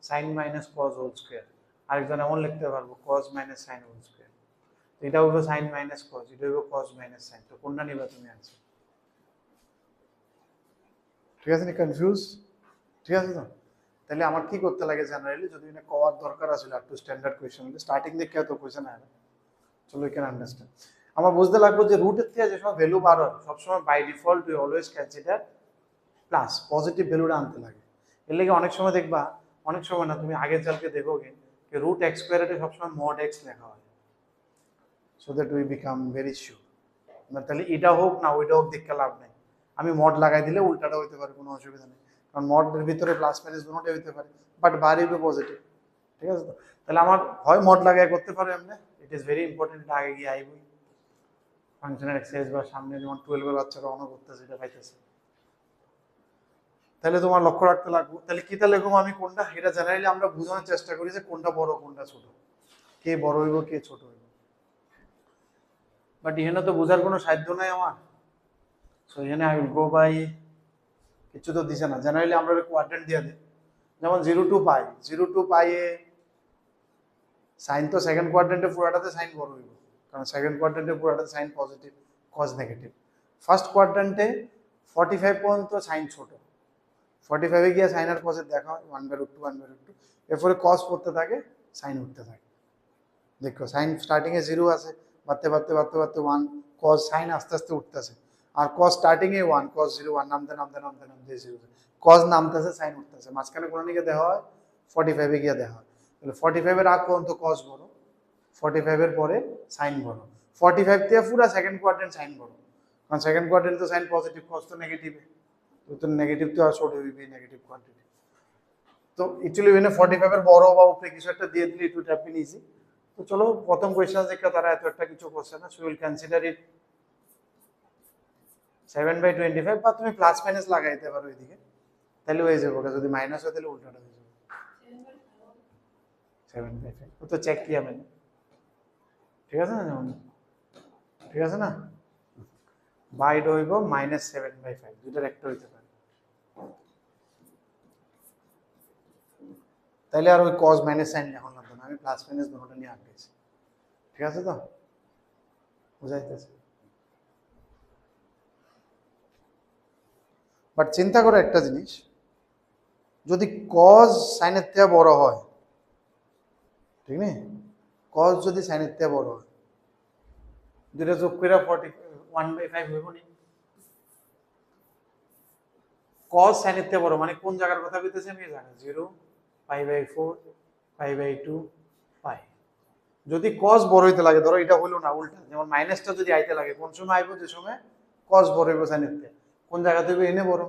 sine minus cos whole square, আরেকজন এমন লিখতে পারবো cos minus sine whole square, এটা হলো সাইন মাইনাস কজ, এটা হলো কজ মাইনাস সাইন, তো কোনটা নিবা তুমি আনসার? ঠিক আছে নি, কনফিউজ? ঠিক আছে তো, তাহলে আমার কি করতে লাগে জেনারেলি, যদি এটা করার দরকার আছে একটু স্ট্যান্ডার্ড কোয়েশ্চেন, স্টার্টিং দেখে তো কোয়েশ্চেন হয় না, চলো ইউ ক্যান আন্ডারস্ট্যান্ড। আমার বুঝতে লাগবে যে রুটের থেকে যে সময় ভ্যালু বার হয় সবসময় by default we always consider plus, positive ভ্যালুটা আনতে লাগে। এর লেগে অনেক সময় দেখবা, অনেক সময় না, তুমি আগের চালকে দেখোগে যে রুট এক্স স্কোয়ারে সবসময় মড এক্স লেখা হয়, so that we become very sure. তাহলে এটা হোক না ওইটা হোক দেখতে লাভ নেই, আমি মড লাগাই দিলে উল্টাটা হইতে পারে, কোনো অসুবিধা নেই, কারণ মডের ভিতরে প্লাস মাইনাস দুটোটাই হইতে পারে, বাট বার হইবে পজিটিভ। ঠিক আছে তো, তাহলে আমার হয় মড লাগাই করতে পারো এমনি, ইট ইজ ভেরি ইম্পর্টেন্ট, এটা আগে গিয়ে আইবই ফাংশনের এক্সারসাইজ বা সামনে যেমন 12 এর বাচ্চারা অন করতেছে এটা পাইতেছে, তাহলে তোমার লক্ষ্য রাখতে লাগবে। তাহলে কি তাহলে লেখো আমি কোনটা, এটা জেনারেলি আমরা বোঝানোর চেষ্টা করি যে কোনটা বড় কোনটা ছোট, কে বড় হইব কে ছোট হইব, বাট এখানে তো বোঝার কোনো সাধ্য নাই আমার, সো এখানে আই উইল গো বাই, কিছু তো দিছে না, জেনারেলি আমরা কোয়াড্রেন্ট দিয়ে দিই, যেমন 0 to পাই, 0 to পাই এ সাইন তো সেকেন্ড কোয়াড্রেন্টে পুরাটাতে সাইন বড় হইব, কারণ সেকেন্ড কোয়াড্রেন্টে পুরাটাতে sine positive cause negative, first কোয়াড্রেন্টে 45 পর্যন্ত সাইন ছোট, 45 এ গিয়ে সাইন আর কজের দেখা হয় 1/√2 1/√2, এরপরে কজ পড়তে থাকে সাইন উঠতে থাকে, দেখো সাইন স্টার্টিং এ 0 আছে, বাড়তে বাড়তে বাড়তে বাড়তে 1, কজ সাইন আস্তে আস্তে উঠতেছে, আর কজ স্টার্টিং এ 1, কজ 0 1 নামতে নামতে নামতে নামতে 0, কজ নামতেছে সাইন উঠতেছে, মাঝখানে কোন দিকে দেওয়া হয় 45 এ গিয়ে দেখা হয়, তাহলে 45 এর আগ পর্যন্ত কজ বড়, 45 এর পরে সাইন বড়, 45 থেকে পুরো সেকেন্ড কোয়াড্রেন্ট সাইন বড়, কারণ সেকেন্ড কোয়াড্রেন্ট তো সাইন পজিটিভ, কজ তো নেগেটিভে, তো নেগেটিভ তো আর ছোট হইবে নেগেটিভ কোয়ান্টিটি, তো অ্যাকচুয়ালি এখানে 45 এর বড় বা উপরে কিছু একটা দিয়ে দিলে একটু ট্যাপি নিয়েছি। তো চলো প্রথম কোয়েশ্চেন দেখে তারা এত একটা কিছু করছে না, সো উইল কনসিডার ইট 7/25, বা তুমি প্লাস মাইনাস লাগাইতে পারো এদিকে, তাহলে হয়ে যাবে, যদি মাইনাস হয় তাহলে উল্টাটা হয়ে যাবে 7/5, ও তো চেক কিয়া मैंने, ঠিক আছে না, যেমন ঠিক আছে না, বাইড হইব -7/5, দুইটার একটা হইতে পারে, তাহলে আর ওই কজ মাইনাস সাইন এখন লাগবে না, আমি প্লাস মাইনাস দুটোটা নিয়ে আঁকতেছি, ঠিক আছে তো, বুঝাইতেছে। বাট চিন্তা করো একটা জিনিস, যদি কজ সাইনের থেকে বড় হয়, ঠিক নেই, কজ যদি সাইনের থেকে বড় হয়, দুটা যোগ করে 1/5 হইব নি, কজ সাইনের থেকে বড় মানে কোন জায়গার কথা বলতেছি আমি, জানি 0 π/4 π/2 পাই, যদি কজ বড় হইতে লাগে, ধরো এটা হলো না উল্টা, যেমন মাইনাসটা যদি আইতে লাগে, কোন সময় আইব, যে সময় কজ বড় হইব সাইনের থেকে, কোন জায়গা থেকে এনে বড়,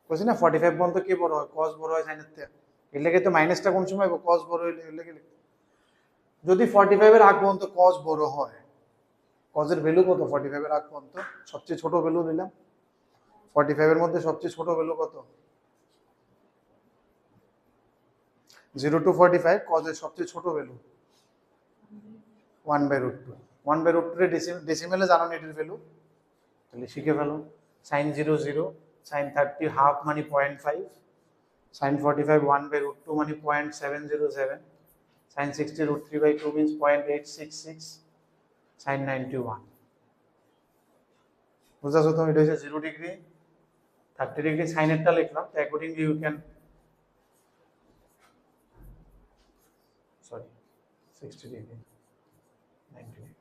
বুঝছি না, 45 পর্যন্ত কি বড় হয়, কজ বড় হয় সাইনের থেকে, এর লেগে তো মাইনাসটা কোন সময় আইব, কজ বড় হইলে এর লেগে, যদি 45 এর আগ পর্যন্ত কজ বড় হয়, কজের ভ্যালু কত 45 এর আগ পর্যন্ত, সবচেয়ে ছোট ভ্যালু নিলাম, 45 এর মধ্যে সবচেয়ে ছোট ভ্যালু কত, 0 to 45, কজের সবচেয়ে ছোট ভ্যালু 1/√2, 1/√2 এর ডেসিমেলে জানো এটার ভ্যালু, তাহলে শিখে ফেলো, sin 0 0, sin 30 হাফ মানে 0.5, sin 45 1/√2 মানে 0.707, sin 60 √3/2 means 0.866, sin 91, বুঝাছো তো, এটা হচ্ছে 0 ডিগ্রি 30 ডিগ্রি, সাইনেরটা লিখলাম, তো accordingly you can, sorry 60 degree 90 degree,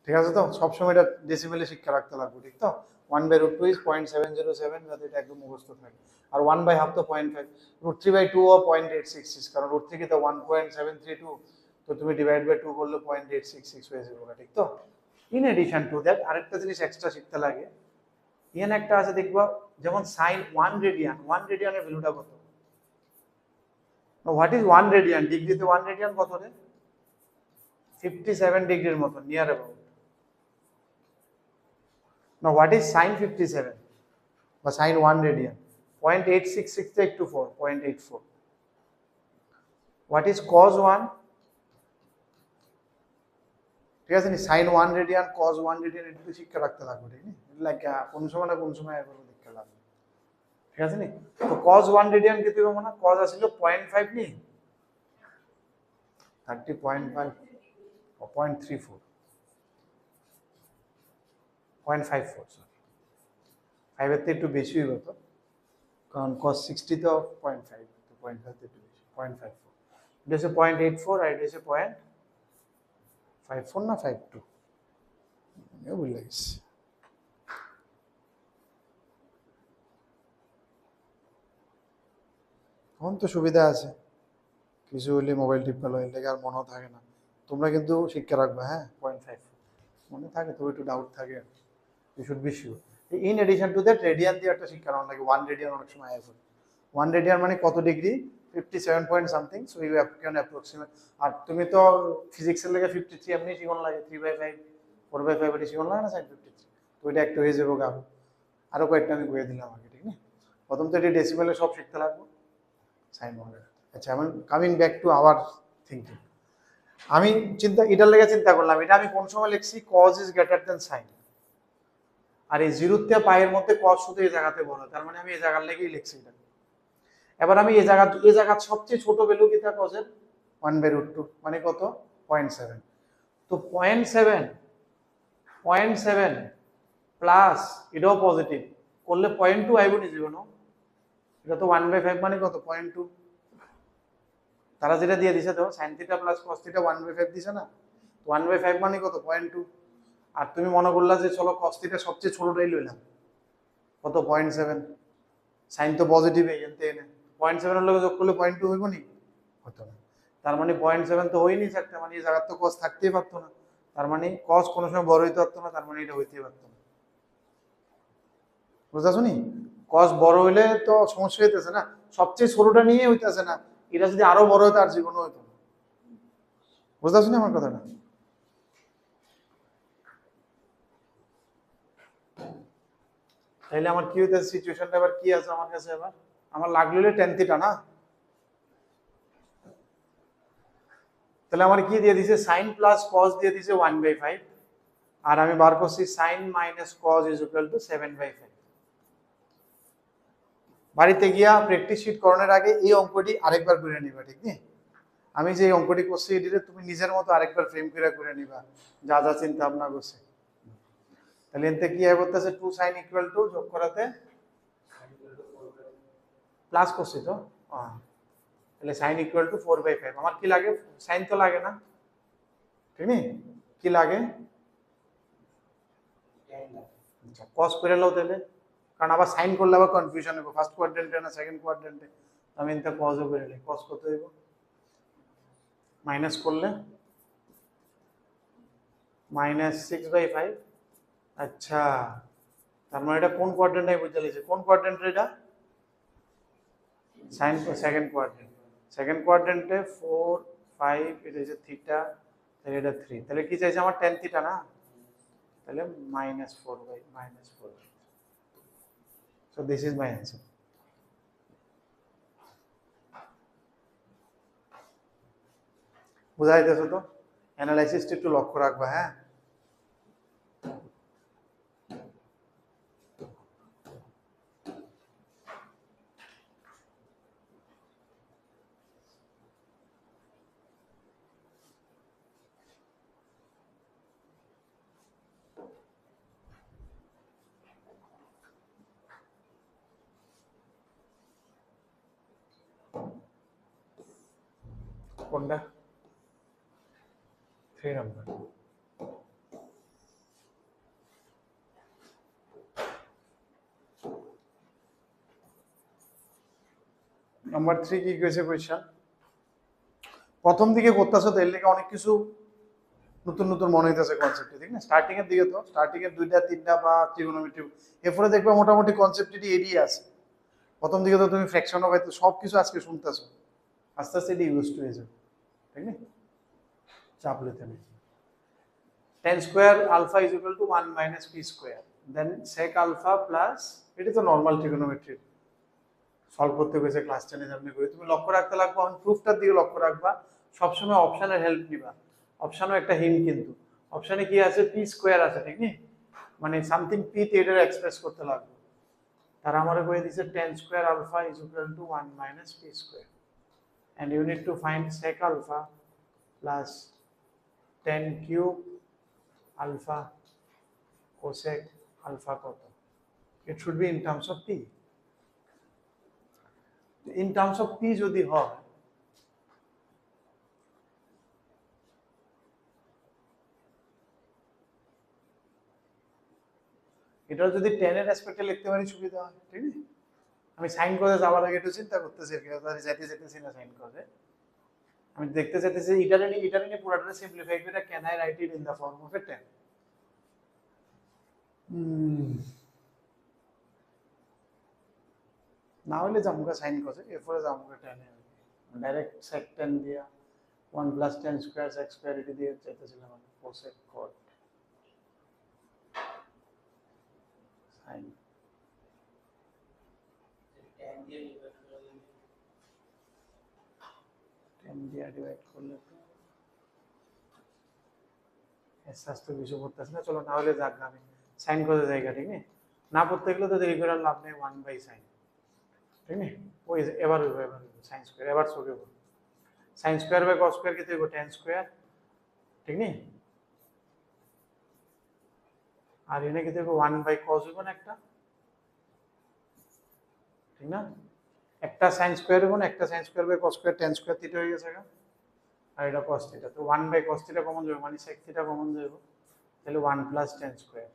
ঠিক আছে তো, সবসময় এটা ডেসিমেলে শিক্ষা রাখতে লাগবে, ঠিক তো, 1/√2 is 0.707, যাতে এটা একদম মুখস্থ থাকে, আর 1/2 তো 0.5, √3/2 ও 0.866, কারণ √3 তো 1.732, তো তুমি ডিভাইড বাই 2 করলে 0.866 হয়ে যাবে, ঠিক তো। ইন এডিশন টু দ্যাট আরেকটা জিনিস এক্সট্রা শিখতে লাগে, এখানে একটা আছে দেখবা, যেমন সাইন 1 রেডিয়ান, 1 রেডিয়ানের ভ্যালুটা কত, হোয়াট ইজ 1 রেডিয়ান, ডিগ্রিতে 1 রেডিয়ান কত রে, 57 ডিগ্রির মতো, near about. Now what is sin 57 বা sin 1 radian, 0.866 থেকে একটু 4, 0.84, what is cos 1, ঠিক আছে নি, sin 1 radian cos 1 radian, একটু শিক্ষা রাখতে লাগবে, ঠিক না, লাইক কোন সময় না কোন সময় এরকম দেখতে লাগবে, ঠিক আছে নি? তো cos 1 রেডিয়ান কে তুমি মনে cos আসিল 0.5 নি 30.5 or 0.34 0.54 সরি 5 এর থেকে একটু বেশি হইব তো, কারণ cos 60 তো 0.5 তো 0.5 থেকে একটু বেশি 0.54, এটা হচ্ছে 0.84 আর এটা হচ্ছে 0.54 না 52 এও ভুল লাগছে। এখন তো সুবিধা আছে, কিছু হলে মোবাইল টিপা এর লেগে আর মনেও থাকে না। তোমরা কিন্তু শিক্ষা রাখবে, হ্যাঁ 0.5 মনে থাকে তো, একটু ডাউট থাকে, you should be sure. In addition to that radian দিয়ে একটা শিক্ষা রাখা লাগে, 1 রেডিয়ান অনেক সময় আসে, 1 রেডিয়ান মানে কত degree, 57 point something, so you have can approximate. আর তুমি তো ফিজিক্সের লেগে 53 এমনি শিখন লাগে, 3/5 4/5 এটা শিখন লাগে না, সাইন 53, তো এটা একটা হয়ে যাবে গাব। আরো কয়েকটা আমি বলে দিলাম আগে, ঠিক না? প্রথম তো এটি ডেসিমেলে সব শিখতে লাগবে, সাইন ওয়ান। আচ্ছা, আমি coming back to our thinking, আমি এটার লেগে চিন্তা করলাম, এটা আমি কোন সময় লিখছি, cos is greater than sine, আর এই 0 থেকে পায়ের মধ্যে cos শুধু এই জায়গাতে বড়, তার মানে আমি এই জায়গার লেগেই লিখছি এটা। এবার আমি এই জায়গা সবচেয়ে ছোট ভ্যালু কি তা cos এর 1/√2 মানে কত 0.7, তো 0.7 প্লাস এটাও পজিটিভ করলে 0.2 আইব নি জীবন, এটা তো 1/5 মানে কত 0.2, তারা যেটা দিয়ে দিছে তো sin θ প্লাস cos θ 1/5 দিছে না, 1/5 মানে কত 0.2, আর তুমি মনে করলা যে চলো cos θ সবচেয়ে ছোটটাই লইলাম, কত 0.7, সাইন তো পজিটিভ এখানতে এনে 0.7 এর লগে যোগ করলে 0.2 হইব নি, হতো না, তার মানে 0.7 তো হইনি থাকতে, মানে এই জায়গা তো cos থাকতেই পারতো না, তার মানে cos কোনো সময় বড় হইতে পারতো না, তার মানে এটা হইতেই পারতো না, বুঝাছো নি? cos বড় হইলে তো সমস্যা হইতেছে না, সবচেয়ে ছোটটা নিয়ে হইতেছে না, এটা যদি আরো বড় হতো আর জীবনও হইতো না, বুঝতেছো না আমার কথাটা? তাইলে আমার কি হইতেছে, সিচুয়েশনটা এবার কি আছে আমার কাছে, এবার আমার লাগলো tan θ না, তাহলে আমার কি দিয়ে দিছে sin প্লাস cos দিয়ে দিছে 1/5, আর আমি বার করছি sin minus cos is equal two 7/5। বাড়িতে গিয়া প্র্যাকটিস শিট করানোর আগে এই অঙ্কটি আরেকবার করে নিবা, ঠিক নেই? আমি যে অঙ্কটি করছি এটিতে তুমি নিজের মতো আরেকবার ফ্রেম করে নিবা, যা যা চিন্তা ভাবনা করছে। তাহলে এতে কি হয় বলতেছে 2 sin ইকুয়াল টু যোগ করাতে প্লাস করছি তো, তাহলে sin ইকুয়াল টু 4/5, আমার কি লাগে, sin তো লাগে না, ঠিক নেই, কি লাগে cos করে নাও তাহলে, কারণ আবার সাইন করলে আবার কনফিউশন হবে, ফার্স্ট কোয়াড্রেন্টে না সেকেন্ড কোয়াড্রেন্টে, আমি এটা cos করে নিই, cos কত হইব, মাইনাস করলে -6/5, আচ্ছা তার মানে এটা কোন কোয়াড্রেন্টে বুঝতে লিখেছে, কোন কোয়াড্রেন্টে এটা, সাইন সেকেন্ড কোয়াড্রেন্টে 4 5, এটা হচ্ছে থিটা, তাহলে এটা 3, তাহলে কি চাইছে আমার tan θ না, তাহলে -4/4, so this is my answer। বুঝা যাইতেছে তো, অ্যানালাইসিসটা একটু লক্ষ্য রাখবা, হ্যাঁ। কোনটা 3 নাম্বার, নাম্বার 3 কি কইছে কোশ্চেন, প্রথম দিকে করতেছো তো এর লেগে অনেক কিছু নতুন নতুন মনে হইতেছে কনসেপ্ট, ঠিক না? স্টার্টিং এর দিকে তো স্টার্টিং এর 2টা 3টা বা ট্রিগোনোমেট্রি, এরপরে দেখবে মোটামুটি কনসেপ্টটি এড়িয়ে আছে, প্রথম দিকে তো তুমি ফ্র্যাকশনও পাইতো, সব কিছু আজকে শুনতেছো, আস্তে আস্তে এটি ইউজ টু হয়ে যাবে, ঠিক না? চাপ লইতে নেই। tan square alpha is equal to 1 minus P square, then sec alpha plus, এটা তো নরমাল ট্রিগোনোমেট্রি সলভ করতে গেছে ক্লাস 10 এ যেমনি করি, তুমি লক্ষ্য রাখতে লাগবে, এখন প্রুফটার দিকে লক্ষ্য রাখবা, সবসময় অপশনের হেল্প নিবা, অপশনও একটা হিন্ট, কিন্তু অপশনে কি আছে, পি স্কয়ার আছে, ঠিক নেই? মানে সামথিং পি তে এটা এক্সপ্রেস করতে লাগবে। তারা আমারে কই দিছে tan square alpha is equal to 1 minus P square and you need to find sec alpha plus tan cube alpha cosec alpha কত। It should be in terms of p. In terms of p যদি হয় এটা যদি tan এর রেসপেক্টে লিখতে পারি সুবিধা হয়, ঠিক আছে? আমি সাইন করে যাওয়ার আগে একটু চিন্তা করতেছি আর কি, যাইতেছি না সাইন করে। আমি দেখতে চাইতেছি ইটারে পুরোটা সিম্পলিফাই করে can I write it in the form of a tan। না হলে জামুকা সাইন করে এরপরে জামুকা tan এ ডাইরেক্ট sec tan দিয়া 1 plus tan square sec square এটা দিয়ে চাইতেছিলাম আমি cosec cot sin tan দিয়ে ডিভাইড করলে তো এসএস তো কিছু করতেছ না। চলো না হলে যাক না, আমি সাইন করে জায়গা, ঠিক আছে? না পড়তে গেলে তো দেরি করে লাভ নেই, 1 বাই sin, ঠিক আছে? ওই এবার sin স্কয়ার এবার ছোট হবে sin square by cos square কিতে হবে tan স্কয়ার, ঠিক আছে? আর এনে কিতে হবে 1 বাই cos হবে না একটা, ঠিক না? একটা sin স্কয়ার হবে না, একটা sin square by cos square tan square theta হয়ে গেছে, আর এটা cos থিটা, তো 1 বাই cos থিটা কমন যাবে মানে sec থিটা কমন যাবে, তাহলে 1 plus tan square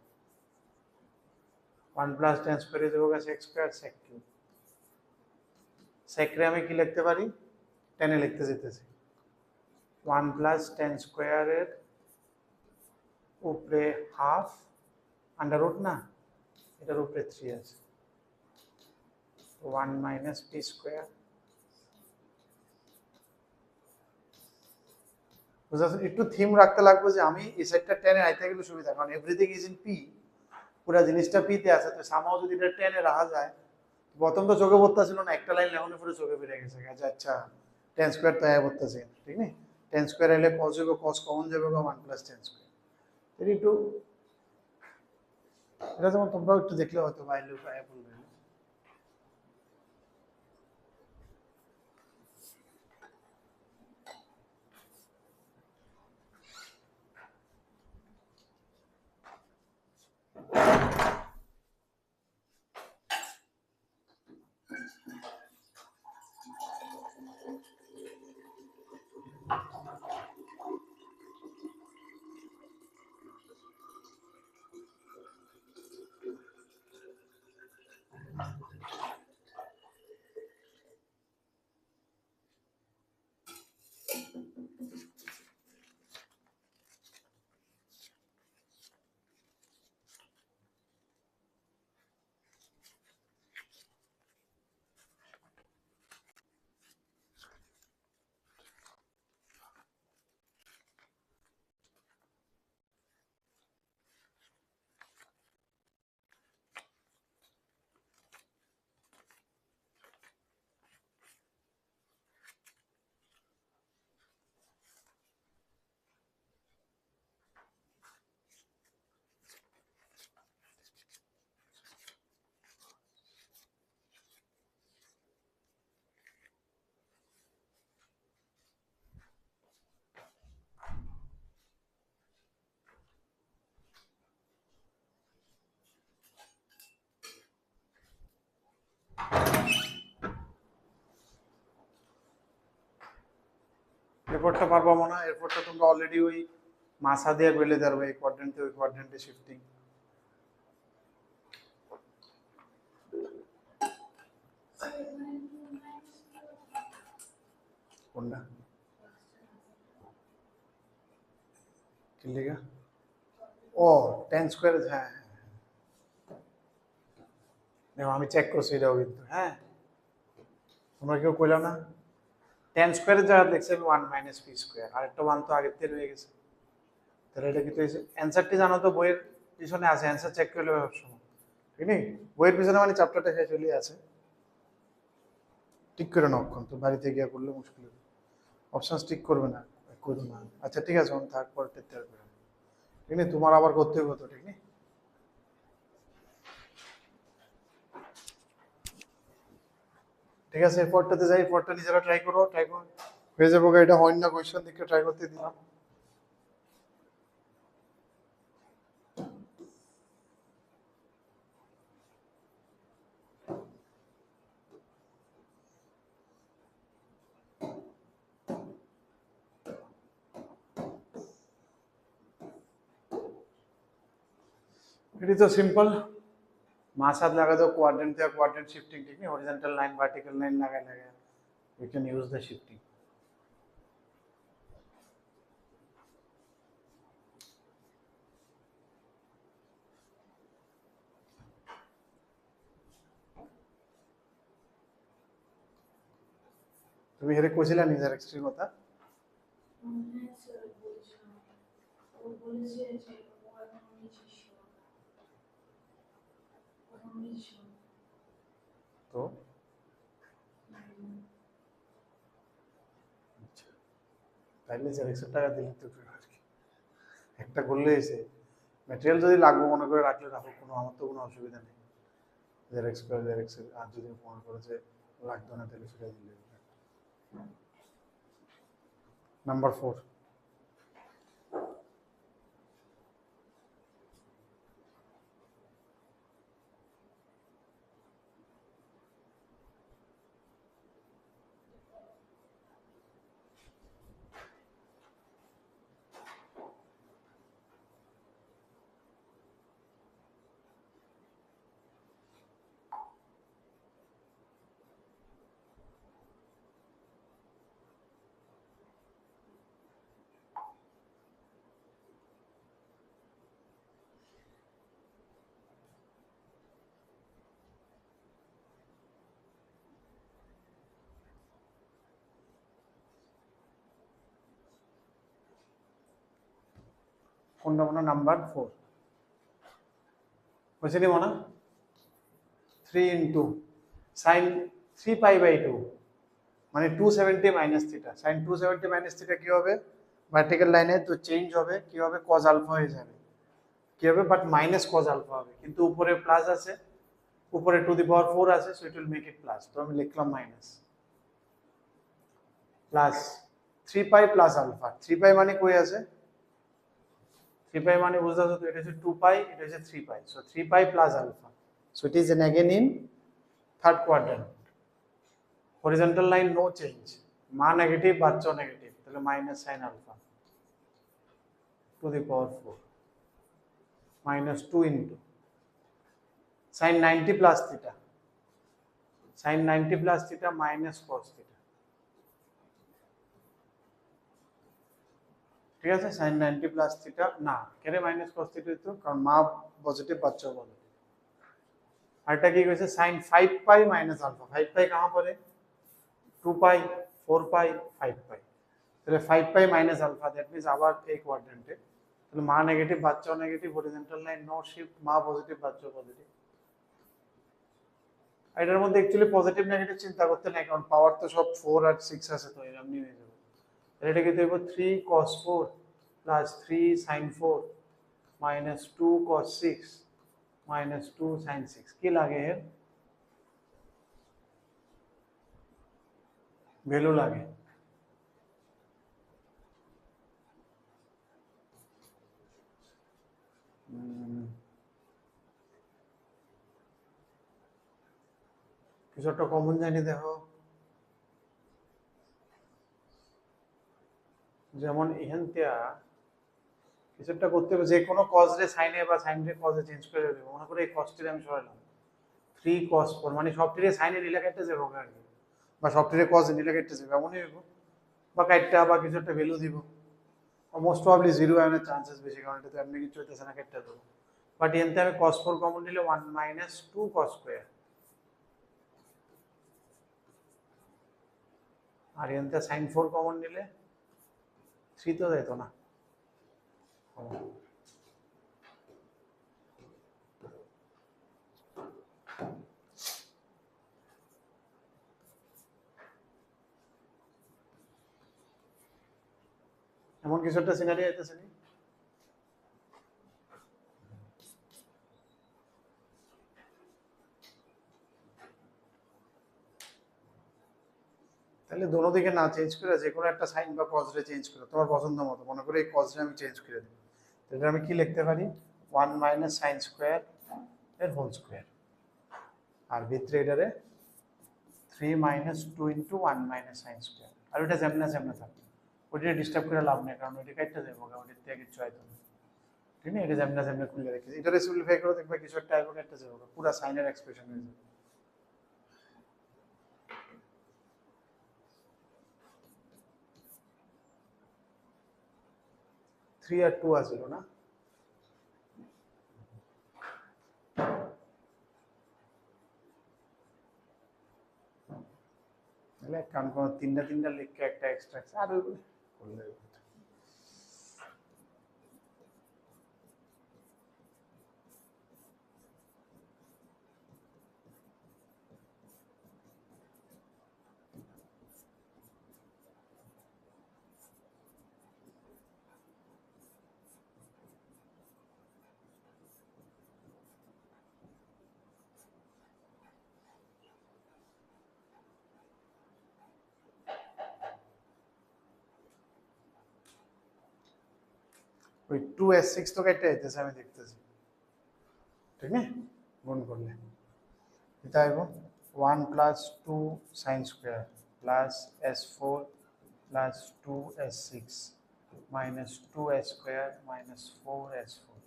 1 plus tan square is equal two sec square sec cube. sec রে আমি কি লিখতে পারি, tan এ লিখতে যেতেছি 1 প্লাস tan স্কয়ার এর উপরে হাফ আন্ডার রুট না, এটার উপরে 3 আছে, 1 মাইনাস p স্কয়ার। বুঝাচ্ছেন? একটু থিম রাখতে লাগবে যে আমি এই সাইডটা টেনে আইতে গেলে সুবিধা, কারণ এভরিথিং ইজ ইন পি, পুরা জিনিসটা পি তে আছে, তো সামাও যদি এটা টেনে রাখা যায়, প্রথম তো চোখে পড়তেছিল না, একটা লাইন লেখনের পরে চোখে ফিরে গেছে, আচ্ছা tan স্কয়ার তো আয় পড়তেছে, ঠিক না? tan স্কয়ার এলে cos হবে, cos কমন যাবে 1 প্লাস tan স্কয়ার। এর একটু এটা যেমন তোমরাও একটু দেখলে হয়তো বাইরে আয় বলবে। এরপরটা পারবো না, এরপরটা তোমরা অলরেডি ওই মাসা দিয়ে বেলে দেবে, এই কোয়াড্রেন্টে ওই কোয়াড্রেন্টে শিফটিং। কোনটা কি লিখা? ও tan স্কয়ার, হ্যাঁ দেখো আমি চেক করছি এটাও কিন্তু, হ্যাঁ তোমরা কেউ কইলা না tan স্কয়ারের জায়গা লিখছে 1 মাইনাস p স্কয়ার, আর একটা 1 তো আগের থেকে রয়ে গেছে, তাহলে এটা কিন্তু অ্যানসারটি জানো তো বইয়ের পিছনে আছে, অ্যানসার চেক করলে সব সময়, ঠিক নেই? বইয়ের পিছনে মানে চ্যাপ্টারটা শেষ হলেই আছে, ঠিক করে নাও, তো বাড়িতে গিয়ে করলে মুশকিল হবে, অপশন ঠিক করবে না, করো না। আচ্ছা ঠিক আছে, আমি থার্ড পরেরটা তৈরি করে, ঠিক নেই? তোমার আবার করতে হবে তো, ঠিক নেই? ঠিক আছে, এরপরটাতে যাই, এরপরটা নিজেরা ট্রাই করো, হয়ে যাবো। এটা হয় না, কোয়েশ্চেন দিকে ট্রাই করতে দিলাম। এটি তো সিম্পল, মাস হাত লাগা দো কোয়াড্রেন্ট থেকে quadrant shifting technique, horizontal line vertical line লাগায় লাগায় we can use the shifting. তুমি হেরে কইছিলা নিজের এক্সট্রিম কথা? তো তাইলে যে 100 টাকা দিলে তো আর কি একটা করলে এসে ম্যাটেরিয়াল যদি লাগবে মনে করে রাখলে রাখো, কোনো আমার তো কোনো অসুবিধা নেই। জেরক্স করে জেরক্স, আর যদি মনে করে যে লাগবে না তাহলে সেটা দিলে। নাম্বার 4, কোনটা মনে? নাম্বার 4 বুঝে নি মনে? 3 ইন্টু সাইন 3 পাই বাই 2 মানে 270 minus theta. Sine 270 minus theta কি হবে? ভার্টিক্যাল লাইনে তো চেঞ্জ হবে, কি হবে? কজ আলফা হয়ে যাবে, কি হবে? বাট মাইনাস কজ আলফা হবে, কিন্তু উপরে প্লাস আছে, উপরে টু দি পাওয়ার 4 আছে, so it will make it plus. তো আমি লিখলাম minus plus 3 pi plus alpha. 3 pi মানে কই আছে? 3 পাই মানে বুঝতে পারছো তো, এটা হচ্ছে 2 পাই, এটা হচ্ছে 3 pi, so 3 pi plus alpha, so it is an again in third quadrant. Horizontal line no change, মা নেগেটিভ বাচ্চা নেগেটিভ, তাহলে minus sine alpha to the power 4 minus 2 into sine 90 plus theta, sine 90 plus theta minus cos theta. ঠিক আছে, sign 90 plus theta না, কেন minus cos theta দিত? কারণ মা পজিটিভ বাচ্চা পজিটিভ। আর এটা কি কইছে? Sign 5 pi minus alpha. 5 পাই कहां पर है? 2 পাই, 4 পাই, 5 পাই, তাহলে 5 pi minus alpha, that means আবার এই কোয়াড্রেন্টে, তাহলে মা নেগেটিভ বাচ্চা negative, horizontal line no shift, মা পজিটিভ বাচ্চা পজিটিভ। এটার মধ্যে অ্যাকচুয়ালি পজিটিভ নেগেটিভ চিন্তা করতে নাই, কারণ পাওয়ার তো সব 4 আর 6 আছে, তো এমনি হয়ে যাবে। তাহলে এটা কি দেব? 3 cos 4 plus 3 sin 4 minus 2 cos 6 minus 2 sin 6। কি লাগে এর? ভ্যালু লাগে। কিছু একটা কমন জানি দেখো, যেমন এখান থেকে কিছু একটা করতে হবে, যে কোনো কজ রে সাইনে বা সাইন রে কজে চেঞ্জ করে দেবো। মনে করে এই কজটি আমি সরালাম, 3 cos 4 মানে সবটিরে সাইনে নিলে কেটে যাবে আর কি, বা সবটিরে কজে নিলে কেটে যাবে, এমনই হইব। বা কাটটা বা কিছু একটা ভ্যালু দিব, মোস্ট প্রবাবলি 0 আনার চান্সেস বেশি, কারণ এটা তো এমনি কিছু হইতেছে না, কেটে দেবো। বাট এনতে আমি cos 4 কমন নিলে 1 মাইনাস 2 cos স্কয়ার, আর এনতে sin 4 কমন নিলে 3 তো যাইতো না। এমন কিছু একটা সিনারি আইতেছে নি? তাহলে দোনো দিকে না চেঞ্জ করে যে কোনো একটা সাইন বা কজ রে চেঞ্জ করো তোমার পছন্দ মতো। মনে করে এই কজ রে আমি চেঞ্জ করে দেবো, তাহলে আমি কি লিখতে পারি 1 মাইনাস সাইন স্কোয়ার এর হোল স্কোয়ার, আর ভিতরে এটারে 3 minus 2 into 1 minus sine square. আর ওইটা যেমনা যেমনা থাকবে, ওইটা ডিস্টার্ব করে লাভ নেই, কারণ ওইটা কাটতে যাবো, ওইটার থেকে কিছু হয়তো না, ঠিক না? এটা যেমনা যেমনা খুলে রেখেছি, এটা সিম্পলিফাই করে দেখবে কিছু একটা আইবো, কাটতে যাবো, পুরো সাইনের এক্সপ্রেশন হয়ে যাবে। 3 আর 2 আসলো না, তাহলে কারণ কোনো তিনটা তিনটা লিখকে একটা এক্সট্রা আর করলে ওই 2s6 তো কেটে যাইতেছে, আমি দেখতেছি, ঠিক না? গুণ করলে এটা আইব 1 plus 2 sine square plus s4 plus 2s6 minus 2s square minus 4s4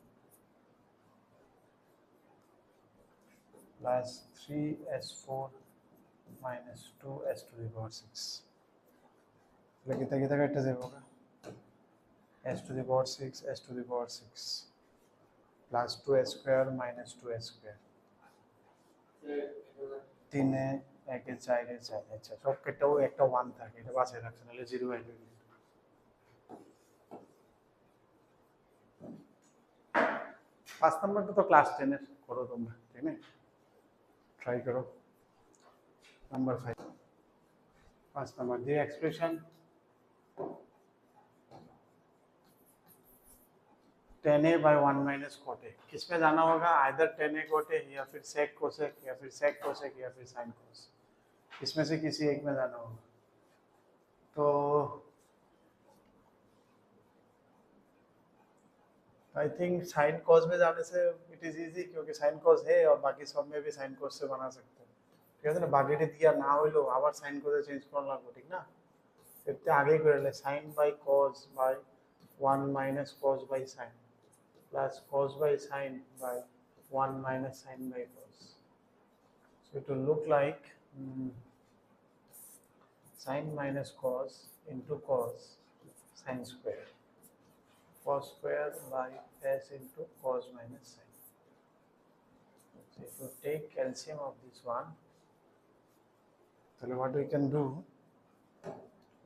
plus 3s4 minus 2s to the power 6। তাহলে কিতা কিতা কেটে যাবো, s to the power 6 s to the power 6 plus 2s square minus 2s square 3 এ 1 এ 4 এ 4, আচ্ছা সব কেটেও একটা 1 থাকে, এটা বাঁচিয়ে রাখছে, নাহলে 0 হয়ে যাবে। 5 নাম্বারটা তো ক্লাস 10 এর করো তোমরা, ঠিক না? ট্রাই করো number 5, 5 number the expression 10a by 1 minus cot a, इसमें जाना होगा आइदर 10a cot a या फिर sec cosec या फिर sec cosec या फिर sin cos, इसमें से किसी एक में जाना होगा। तो आई थिंक साइन कॉस में जाने से इट इज इजी, क्योंकि साइन कॉस है और बाकी सब में भी साइन कॉस से बना सकते हैं, ঠিক আছে না? বাকিটা দিয়া না হইলো আবার সাইন কসে চেঞ্জ করা লাগবে, ঠিক না? এতে আগেই করে লে sine by cos by 1 minus cos by sine plus cos by sine by 1 minus sine by cos. So it will look like sine minus cos into cos sine square cos square by s into cos minus sin. So if you take LCM of this one, then what we can do,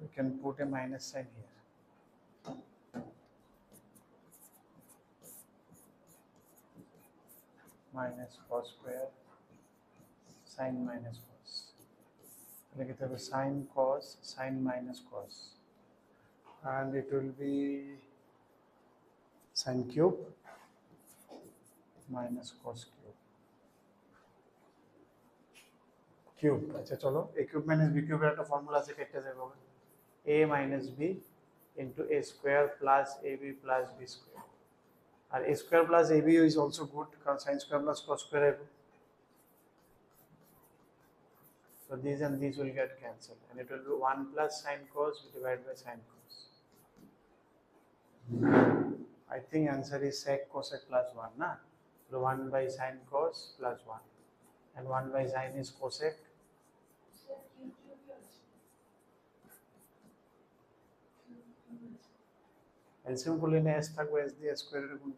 we can put a minus sign here. Minus cos square sin minus cos. Like it will sin cos sin minus cos, and it will be sin cube minus cos cube. Cube, আচ্ছা চলো a cube minus b কিউবের একটা formula আছে, কেটে যাবে a minus b into a square plus ab plus b square, আর a square plus ab is also good, কারণ sin square plus cos square হবে। So these and these will get cancelled, and it will be 1 plus sin cos divided by sin cos. I think answer is sec cosec plus 1, na? So 1 by sin cos plus 1, and 1 by sin is cosec. LCM করলে না s থাকবে, s দিয়ে স্কয়ারের গুণ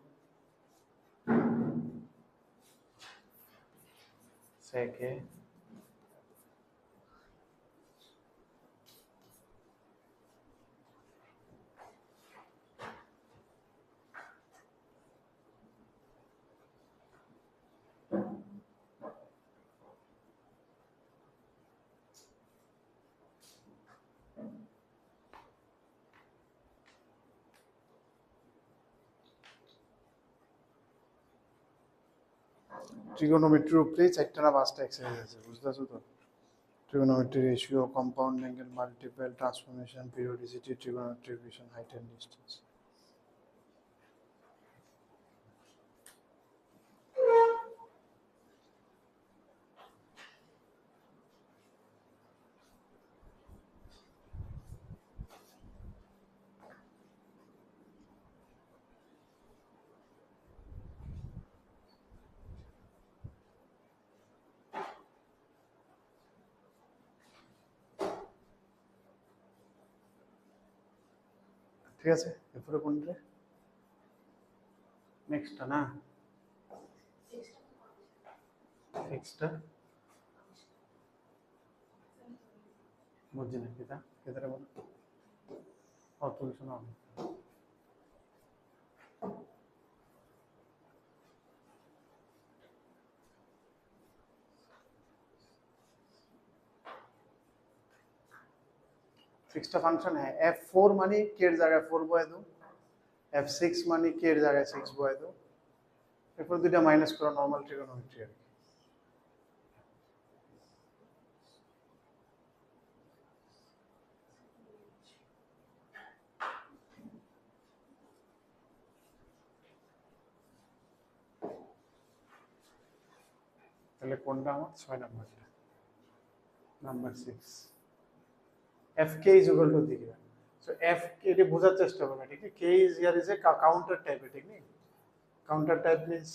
sec a ট্রিগোনোমেট্রির উপরে 4টা না 5টা exercise আছে, বুঝতেছো তো? trigonometry ratio, compound angle, multiple, transformation, periodicity, trigonometry equation, height and distance. ঠিক আছে, এরপরে কোনটা? নেক্সটটা না, নেক্সটটা বুঝছি না কেটা কেটারে বল অতুল শোনা। फिक्स्ड फंक्शन है f4 मानी k এর জায়গায় 4 বসাই দাও, f6 मानी k এর জায়গায় 6 বসাই দাও, এরপর দুইটা মাইনাস করো, নরমাল ট্রিগোনোমেট্রি আর কি। তাহলে কোনটা আমার 6 নাম্বারটা, number 6 fk is equal to दिया। so f के বোঝার চেষ্টা করবে, ঠিক আছে। k is here is a counter type, ঠিক নেই? counter type means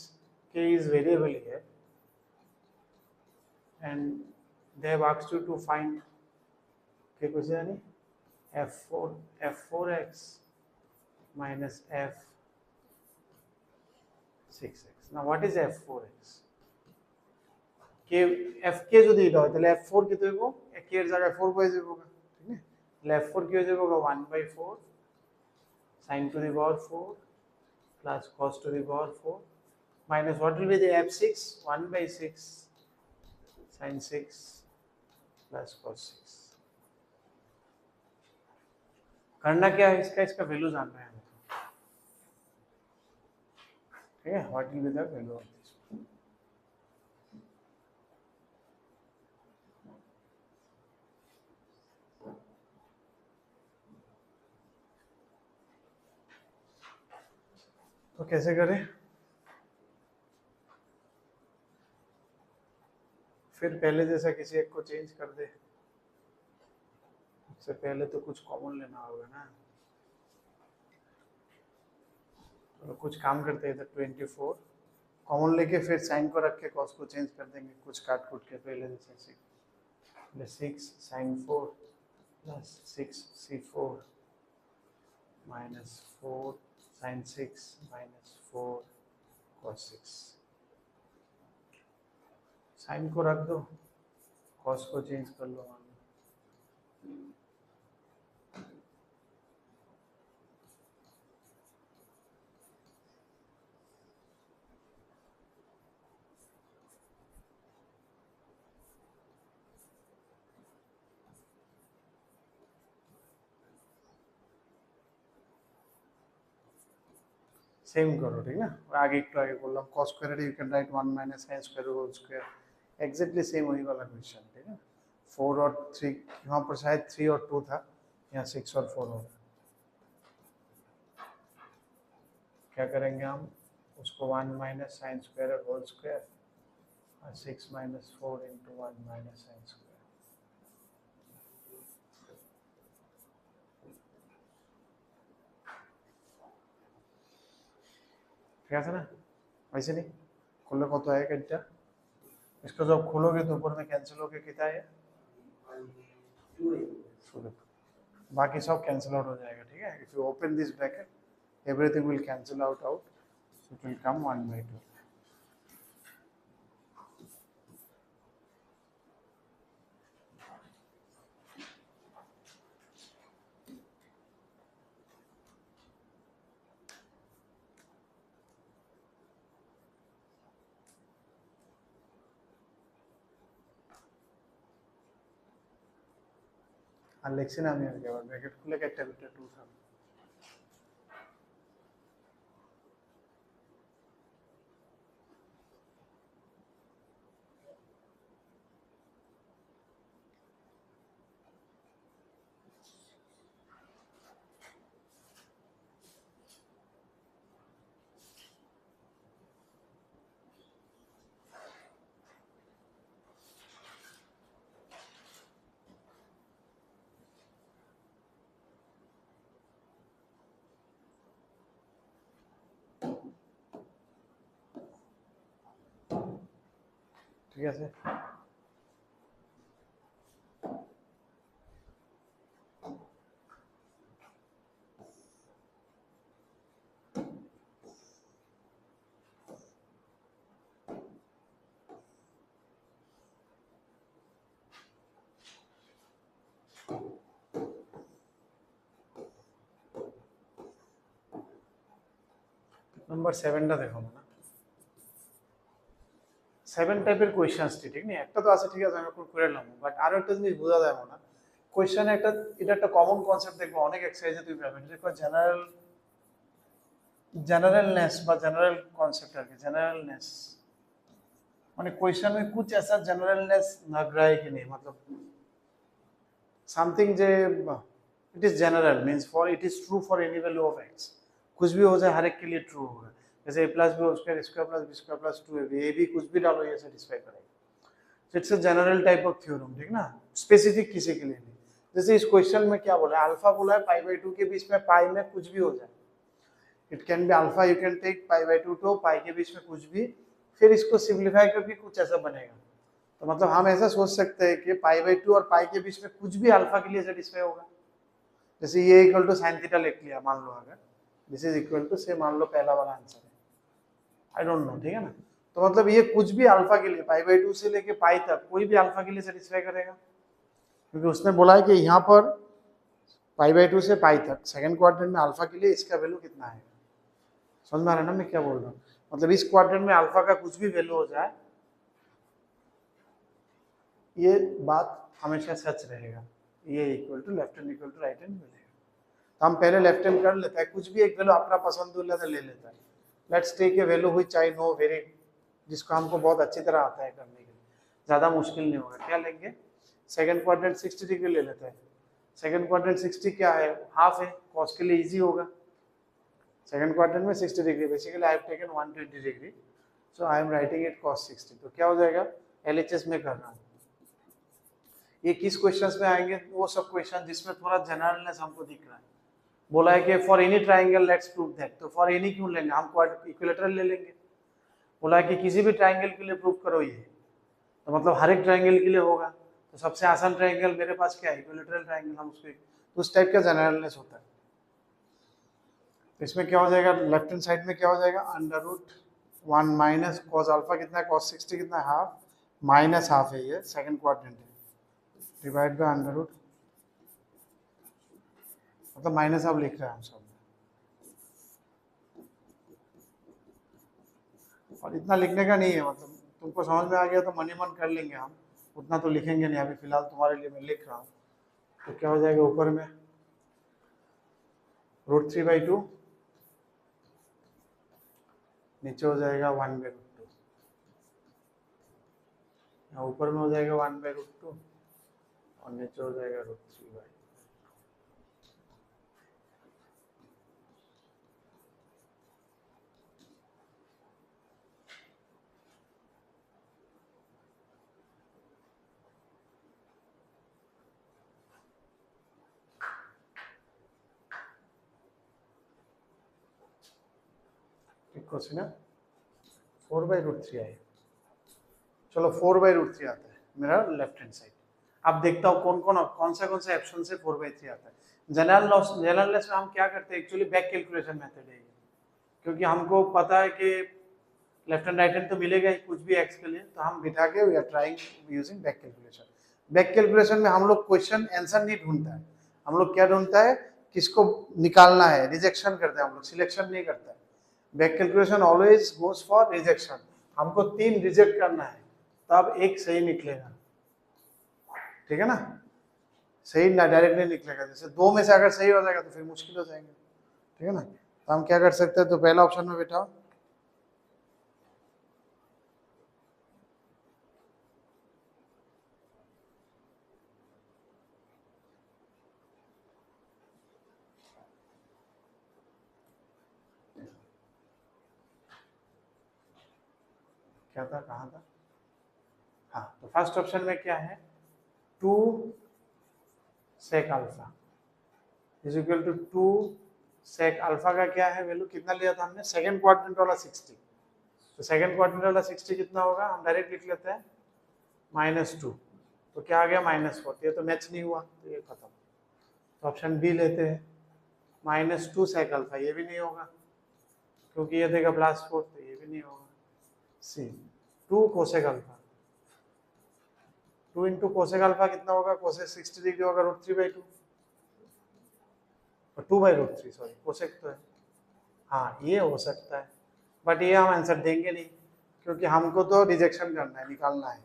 k is variable here and they have asked you to find k कुछ जानी f4x minus f6x। now what is f4x? k fk যদি এটা হয় তাহলে f4 কি হইব, k এর জায়গায় 4 বসে যাবে, ঠিক না? তাহলে f4 কি হয়ে যাবে 1/4 sin to the power 4 plus cos to the power 4 minus what will be the f6, 1/6 sin 6 plus cos 6। करना क्या है इसका, इसका वैल्यू जानना है हमें, ठीक है। What will be the value of this? तो कैसे करें? फिर पहले जैसा किसी एक को चेंज कर दे, उससे पहले तो कुछ कॉमन लेना होगा ना। तो कुछ काम करते हैं, इधर 24 कॉमन लेके फिर साइन को रख के कॉस को चेंज कर देंगे, कुछ काट कूट के पहले जैसे 6 sin 4 plus 6c4 minus 4 sin 6 minus 4 cos 6। Sign को रख दो, कॉस को चेंज कर लो। सेम करो, ठीक है। आगे एक तो आगे बोल रहा हूँ cos square you can write 1 minus sin square whole square, exactly same वही वाला क्वेश्चन, ठीक है। 4 और 3 यहाँ पर शायद 3 और 2 था, यहाँ 6 और 4 होगा। क्या करेंगे हम, उसको 1 minus sin square whole square और 6 minus 4 into 1 minus sin square. ঠিক আছে না? वैसे नहीं खोलो कत आएगा इतना, इसको जब खोलोगे तो ऊपर में कैंसिल होके कितना है, बाकी सब कैंसिल आउट हो जाएगा, ठीक है। If you open this bracket everything will cancel out so it will come 1/2। আর লিখছি না আমি, আগে আবার ব্র্যাকেট খুলে একটা ভিতরে 2 থাকবে। ठीक है सर। নাম্বার 7টা দেখো না, 7 টাইপের কোয়েশ্চেন্সটি, ঠিক না? একটা তো আছে, ঠিক আছে, আমি এখন করে নিলাম, বাট আরো একটা জিনিস বোঝা যায় না কোয়েশ্চেনে একটা, এটা একটা কমন কনসেপ্ট দেখবো অনেক এক্সারসাইজে তুমি পাবে, যেটা जनरलनेस বা जनरल कॉन्सेप्ट আর কি, जनरलनेस মানে क्वेश्चन में कुछ ऐसा जनरलनेस लग रहा है कि नहीं, मतलब something J it is general means for it is true for any value of x, कुछ भी हो जाए हर एक के लिए ट्रू होगा, जैसे a plus B whole square square plus B square plus 2ab A B कुछ भी डालो ये सेटिस्फाई करेगा, तो it's a general type of theorem, ठीक ना, स्पेसिफिक किसी के लिए नहीं। जैसे इस क्वेश्चन में क्या बोला है, अल्फा बोला है पाई बाई 2 के बीच में पाई में कुछ भी हो जाए, it can be alpha, you can take pi by 2 तो पाई के बीच में कुछ भी, फिर इसको सिंप्लीफाई करके कुछ ऐसा बनेगा, तो मतलब हम ऐसा सोच सकते हैं कि पाई बाई 2 और पाई के बीच में कुछ भी अल्फा के लिए सेटिस्फाई होगा, जैसे ये इक्वल टू साइन थीटा लिख लिया मान लो, अगर दिस इज इक्वल टू से मान लो पहला वाला आंसर है, आई डोंट नो, ठीक है ना, तो मतलब ये कुछ भी अल्फा के लिए पाई बाई 2 से लेके पाई तक कोई भी अल्फा के लिए सेटिस्फाई करेगा, क्योंकि उसने बोला है कि यहाँ पर पाई बाई 2 से पाई तक सेकंड क्वाड्रेंट में अल्फा के लिए इसका वैल्यू कितना है, समझ में आ रहा है ना मैं क्या बोल रहा हूँ, मतलब इस क्वाड्रेंट में अल्फा का कुछ भी वैल्यू हो जाए ये बात हमेशा सच रहेगा, ये equal to left hand equal to right hand मिलेगा, तो हम पहले लेफ्ट हैंड कर लेते हैं, कुछ भी एक वैल्यू अपना पसंद वाला ले लेता है, लेट्स टेक ए वैल्यू हुई चाहे नो वेरी, जिसको हमको बहुत अच्छी तरह आता है करने के लिए, ज़्यादा मुश्किल नहीं होगा, क्या लेंगे, सेकंड क्वाड्रेंट 60 डिग्री ले लेते हैं, सेकंड क्वाड्रेंट 60 क्या है, हाफ है, कॉस के लिए इजी होगा, सेकंड क्वाड्रेंट में 60 degree, basically I have taken 120 degree, so I am writing it cos 60, तो क्या हो जाएगा, LHS में कर रहा हूँ, ये किस क्वेश्चंस में आएंगे, वो सब क्वेश्चन जिसमें थोड़ा जनरलनेस हमको दिख रहा है, बोला है कि for any triangle let's prove that, तो फॉर एनी क्यों लेंगे, हम इक्विलेटरल ले लेंगे, बोला है कि किसी भी ट्राइंगल के लिए प्रूव करो ये, तो मतलब हर एक ट्राइंगल के लिए होगा, तो सबसे आसान ट्राइंगल मेरे पास क्या है, इक्विलेटरल ट्राइंगल, हम उसको तो उस टाइप का जनरलनेस होता है, तो इसमें क्या हो जाएगा, लेफ्ट हैंड साइड में क्या हो जाएगा, under root 1 minus cos alpha कितना है, cos 60 कितना है, हाफ, माइनस हाफ है, ये सेकंड क्वाड्रेंट है, डिवाइड बाय अंडर रूट, मतलब माइनस आप लिख रहे हैं हम सब, और इतना लिखने का नहीं है, मतलब तुमको समझ में आ गया तो मन ही मन कर लेंगे हम, उतना तो लिखेंगे नहीं, अभी फिलहाल तुम्हारे लिए मैं लिख रहा हूँ, तो क्या हो जाएगा ऊपर में √3/2, नीचे हो जाएगा 1/√2, ऊपर में हो जाएगा 1/√2 और नीचे हो जाएगा √3/2, क्वेश्चन है 4/√3 आए, चलो 4/√3 आता है मेरा लेफ्ट हैंड साइड, अब देखता हूँ कौन सा ऑप्शन से 4/3 आता है, जनरलनेस में हम क्या करते हैं, एक्चुअली बैक कैलकुलेशन मेथड है, क्योंकि हमको पता है कि लेफ्ट हैंड राइट हैंड तो मिलेगा ही कुछ भी एक्स के लिए, तो हम बिठा के we are trying using back calculation, back calculation में हम लोग क्वेश्चन आंसर नहीं ढूंढता है, हम लोग क्या ढूंढता है, किसको निकालना है, रिजेक्शन करते हैं हम लोग, सिलेक्शन नहीं करता है, back calculation always goes for rejection, हमको 3 रिजेक्ट करना है तब एक सही निकलेगा, ठीक है ना, सही ना डायरेक्ट नहीं निकलेगा, जैसे 2 में से अगर सही हो जाएगा तो फिर मुश्किल हो जाएंगे, ठीक है ना, तो हम क्या कर सकते हैं, तो पहला ऑप्शन में बैठाओ, क्या था, कहाँ था, हाँ, तो फर्स्ट ऑप्शन में क्या है, 2 sec alpha is equal to 2 sec alpha का क्या है वैल्यू, कितना लिया था हमने, सेकंड क्वाड्रेंट वाला 60, तो सेकंड क्वाड्रेंट वाला 60 कितना होगा, हम डायरेक्ट लिख लेते हैं -2, तो क्या आ गया -4, ये तो मैच नहीं हुआ, तो ये खत्म। तो ऑप्शन बी लेते हैं, -2 sec अल्फा, ये भी नहीं होगा क्योंकि ये देगा +4, तो ये भी नहीं होगा। सी 2 cosec alpha, 2 into cosec alpha कितना होगा, कोसेक 60 डिग्री होगा √3/2 और 2/√3, सॉरी कोसेक तो है, हाँ ये हो सकता है, बट ये हम आंसर देंगे नहीं क्योंकि हमको तो रिजेक्शन करना है, निकालना है।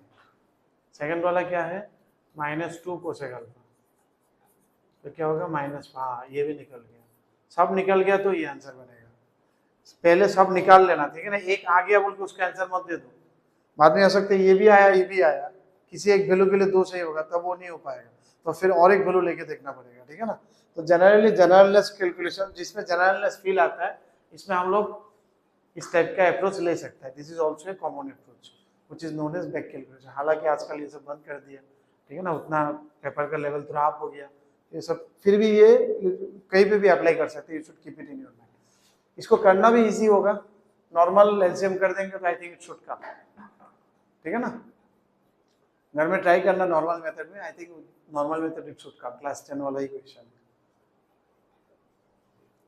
सेकंड वाला क्या है, -2 कोसेक अल्फा, तो क्या होगा हाँ ये भी निकल गया, सब निकल गया तो ये आंसर बनेगा। पहले सब निकाल लेना, ठीक है ना, एक आ गया बोल के उसका आंसर मत दे दो, बाद में हो सकता है ये भी आया ये भी आया, किसी एक वैल्यू के लिए 2 सही होगा तब वो नहीं हो पाएगा, तो फिर और एक वैल्यू लेके देखना पड़ेगा, ठीक है ना। तो जनरली जनरलनेस कैलकुलेशन, जिसमें जनरलनेस फील आता है, इसमें हम लोग इस टाइप का अप्रोच ले सकता है। This is also a common approach which is known as back calculation. हालांकि आजकल ये सब बंद कर दिया, ठीक है ना, उतना पेपर का लेवल थोड़ा अप हो गया, ये सब फिर भी ये कहीं पे भी अप्लाई कर सकते हैं, you should keep it in your mind. इसको करना भी इजी होगा, नॉर्मल एलसीएम कर देंगे तो आई थिंक इट शुड कम, ठीक है ना। घर में ट्राई करना नॉर्मल मेथड में, I think normal method it should come, class 10 वाला ही क्वेश्चन।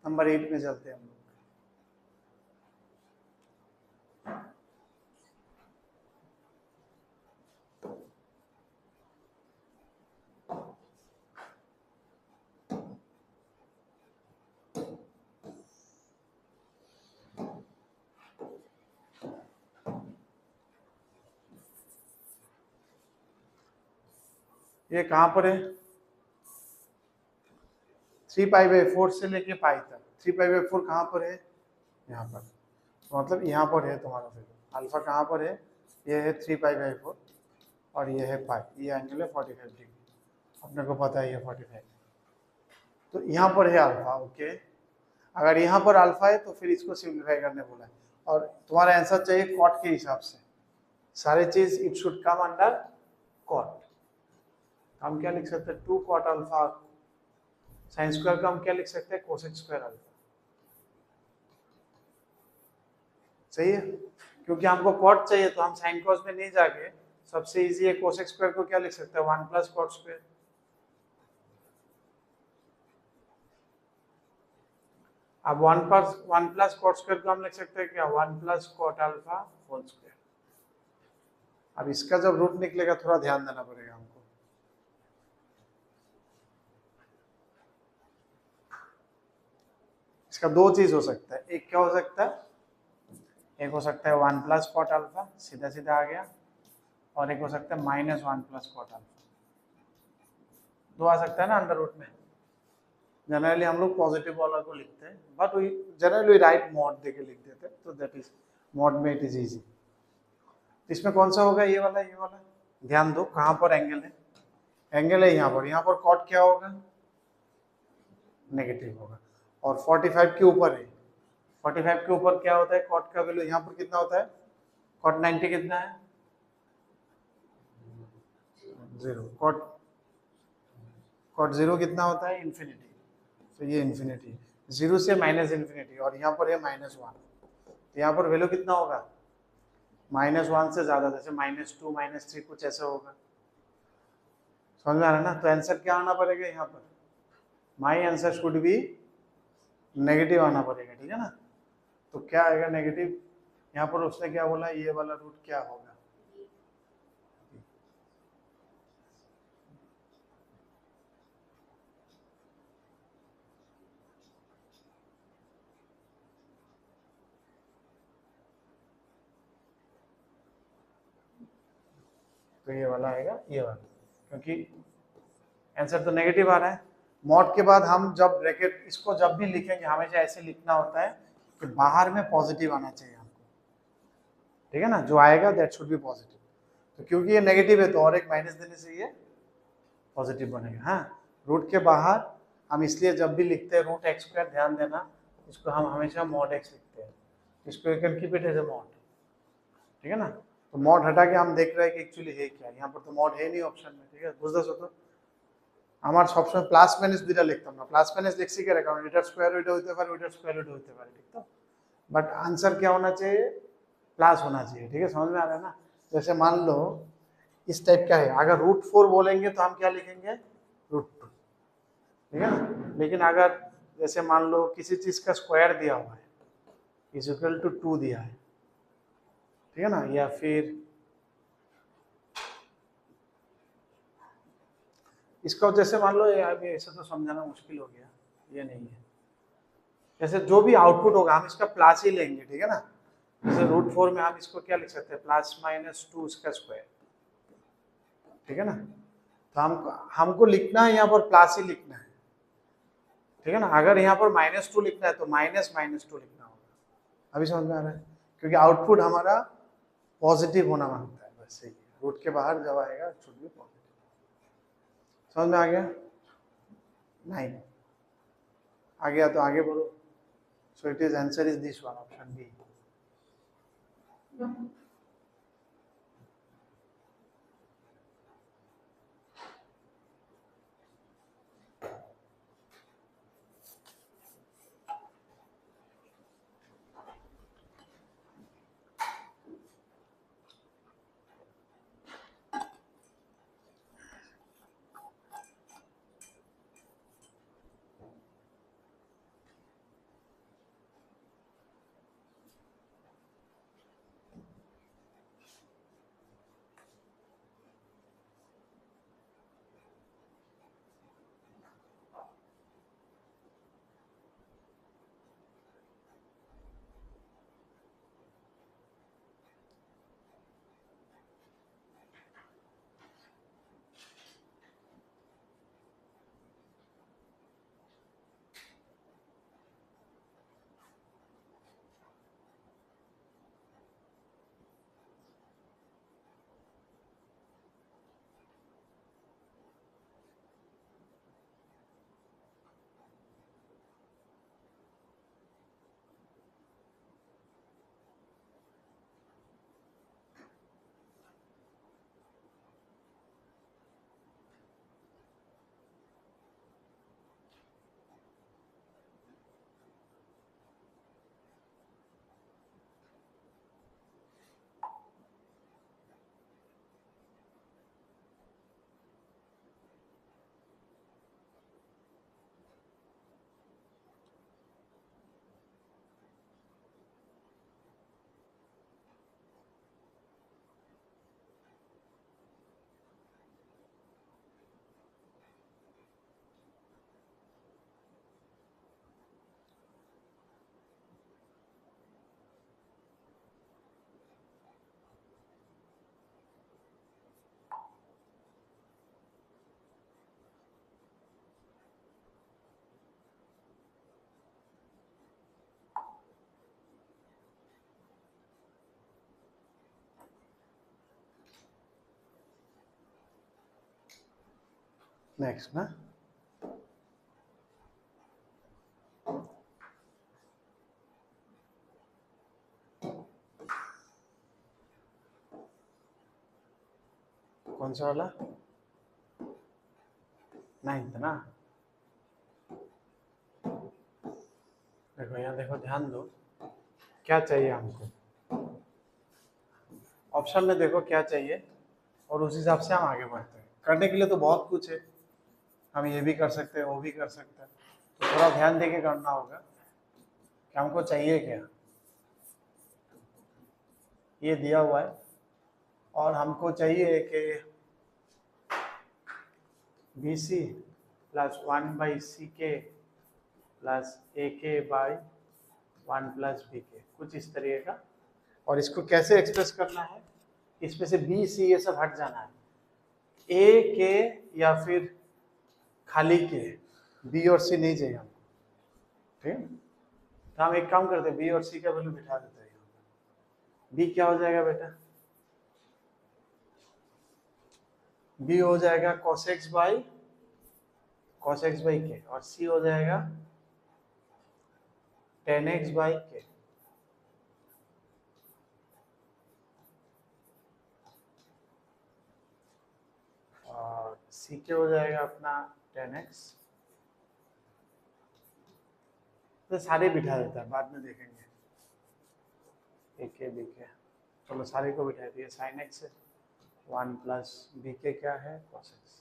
नंबर 8 में चलते हैं हम लोग। ये कहाँ पर है, 3π/4 से लेके पाई तक, 3π/4 कहाँ पर है, यहाँ पर, तो मतलब यहाँ पर है तुम्हारा फिगर। अल्फा कहाँ पर है, ये है 3π/4 और ये है पाई, ये एंगल है 45 डिग्री, अपने को पता है ये 45, तो यहाँ पर है अल्फा। ओके, अगर यहाँ पर अल्फा है तो फिर इसको सिंप्लीफाई करने बोला है, और तुम्हारा आंसर चाहिए कॉट के हिसाब से, सारी चीज it should come under cot. हम क्या लिख सकते हैं, 2 कॉट अल्फा, साइन स्क्वायर का हम क्या लिख सकते हैं, कोसेक स्क्वायर अल्फा, सही है, क्योंकि हमको कॉट चाहिए तो हम साइन कॉस में नहीं जाके सबसे इजी है, कोसेक स्क्वायर को क्या लिख सकते हैं, 1 + कॉट स्क्वायर। अब 1 + कॉट स्क्वायर को हम लिख सकते हैं क्या, 1 + कॉट अल्फा होल स्क्वायर। अब इसका जब रूट निकलेगा थोड़ा ध्यान देना पड़ेगा हमको, इसका दो चीज हो सकता है, एक क्या हो सकता है, एक हो सकता है 1 + कॉट अल्फा, सीधा सीधा आ गया, और एक हो सकता है -1 + कॉट अल्फा, दो आ सकता है ना अंडर रूट में। जनरली हम लोग पॉजिटिव वाला को लिखते हैं, but we generally write mod देके लिख देते हैं, तो दैट इज मॉड में इट इज इजी। इसमें कौन सा होगा, ये वाला, ये वाला, ध्यान दो कहाँ पर एंगल है, एंगल है यहाँ पर कॉट क्या होगा, नेगेटिव होगा, और 45 के ऊपर है, 45 के ऊपर क्या होता है, कॉट का वैल्यू यहाँ पर कितना होता है, कॉट 90 कितना है, 0, कॉट 0 कितना होता है, इन्फिनिटी, तो ये इन्फिनिटी, 0 से -इन्फिनिटी, और यहाँ पर है -1, तो यहाँ पर वैल्यू कितना होगा, -1 से ज्यादा, जैसे -2 -3 कुछ ऐसा होगा, समझ में आ रहा है ना। तो आंसर क्या आना पड़ेगा यहाँ पर, my answer should be negative आना पड़ेगा, ठीक है ना। तो क्या आएगा नेगेटिव, यहाँ पर उसने क्या बोला, ये वाला रूट क्या होगा, तो ये वाला आएगा, ये वाला, क्योंकि आंसर तो नेगेटिव आ रहा है। मॉड के बाद हम जब ब्रैकेट इसको जब भी लिखेंगे हमेशा ऐसे लिखना होता है कि बाहर में पॉजिटिव आना चाहिए हमको, ठीक है ना, जो आएगा दैट शुड बी पॉजिटिव। तो क्योंकि ये नेगेटिव है तो और एक माइनस देने से ये पॉजिटिव बनेगा। हाँ, रूट के बाहर हम इसलिए जब भी लिखते हैं √x², ध्यान देना इसको हम हमेशा mod x लिखते हैं, इसको you can keep it as a mod, ठीक है ना। तो mod हटा के हम देख रहे हैं कि एक्चुअली है क्या, यहाँ पर तो mod है नहीं ऑप्शन में, ठीक है। बुझते तो আমার সবসময় প্লাস মাইনাস দুইটা লিখতাম না, প্লাস মাইনাস লিখছি কেন, কারণ এটার স্কয়ার রুট হতে পারে, ওইটার স্কয়ার রুট হতে পারে, ठीक तो बट आंसर क्या होना चाहिए, प्लस होना चाहिए, ठीक है, समझ में आ रहा है ना। जैसे मान लो इस टाइप का है। अगर √4 बोलेंगे तो हम क्या लिखेंगे, √2, ठीक है ना। लेकिन अगर जैसे मान लो किसी चीज का स्क्वायर दिया हुआ है इज इक्वल टू 2 दिया है, ठीक है ना, या फिर इसका जैसे मान लो अभी ऐसे तो समझाना मुश्किल हो गया, ये नहीं है, जैसे जो भी आउटपुट होगा हम इसका प्लस ही लेंगे, ठीक है ना। जैसे √4 में हम इसको क्या लिख सकते हैं, +-2 इसका स्क्वायर, ठीक है ना। तो हमको लिखना है यहाँ पर प्लस ही लिखना है, ठीक है ना। अगर यहाँ पर -2 लिखना है तो -2 लिखना होगा। अभी समझ में आ रहा है, क्योंकि आउटपुट हमारा पॉजिटिव होना मांगता है, बस यही है। रूट के बाहर जब आएगा शुड बी पॉजिटिव। समझ में आ गया, नहीं आ गया तो आगे बोलो। So it is answer is this one, option B. Next ना, कौन सा वाला, 9th ना। देखो यहाँ देखो, ध्यान दो क्या चाहिए हमको, ऑप्शन में देखो क्या चाहिए और उस हिसाब से हम आगे बढ़ते हैं। करने के लिए तो बहुत कुछ है, हम ये भी कर सकते हैं वो भी कर सकते हैं, तो थोड़ा ध्यान देके करना होगा कि हमको चाहिए क्या। ये दिया हुआ है और हमको चाहिए कि BC + 1/CK + AK by 1 + BK, कुछ इस तरीके का। और इसको कैसे एक्सप्रेस करना है, इसमें से BC ये सब हट जाना है, AK या फिर खाली के, B और C नहीं चाहिए हमको, ठीक है। तो हम एक काम करते हैं, B और C का वैल्यू बिठा देते हैं। B क्या हो जाएगा बेटा, B हो जाएगा cos x by k, और C हो जाएगा tan x by k। और C के हो जाएगा अपना tan x। तो सारे बिठा देता है, बाद में देखेंगे AK BK। चलो सारे को बिठा दिए, sin x है 1 प्लस बी के क्या है cos x।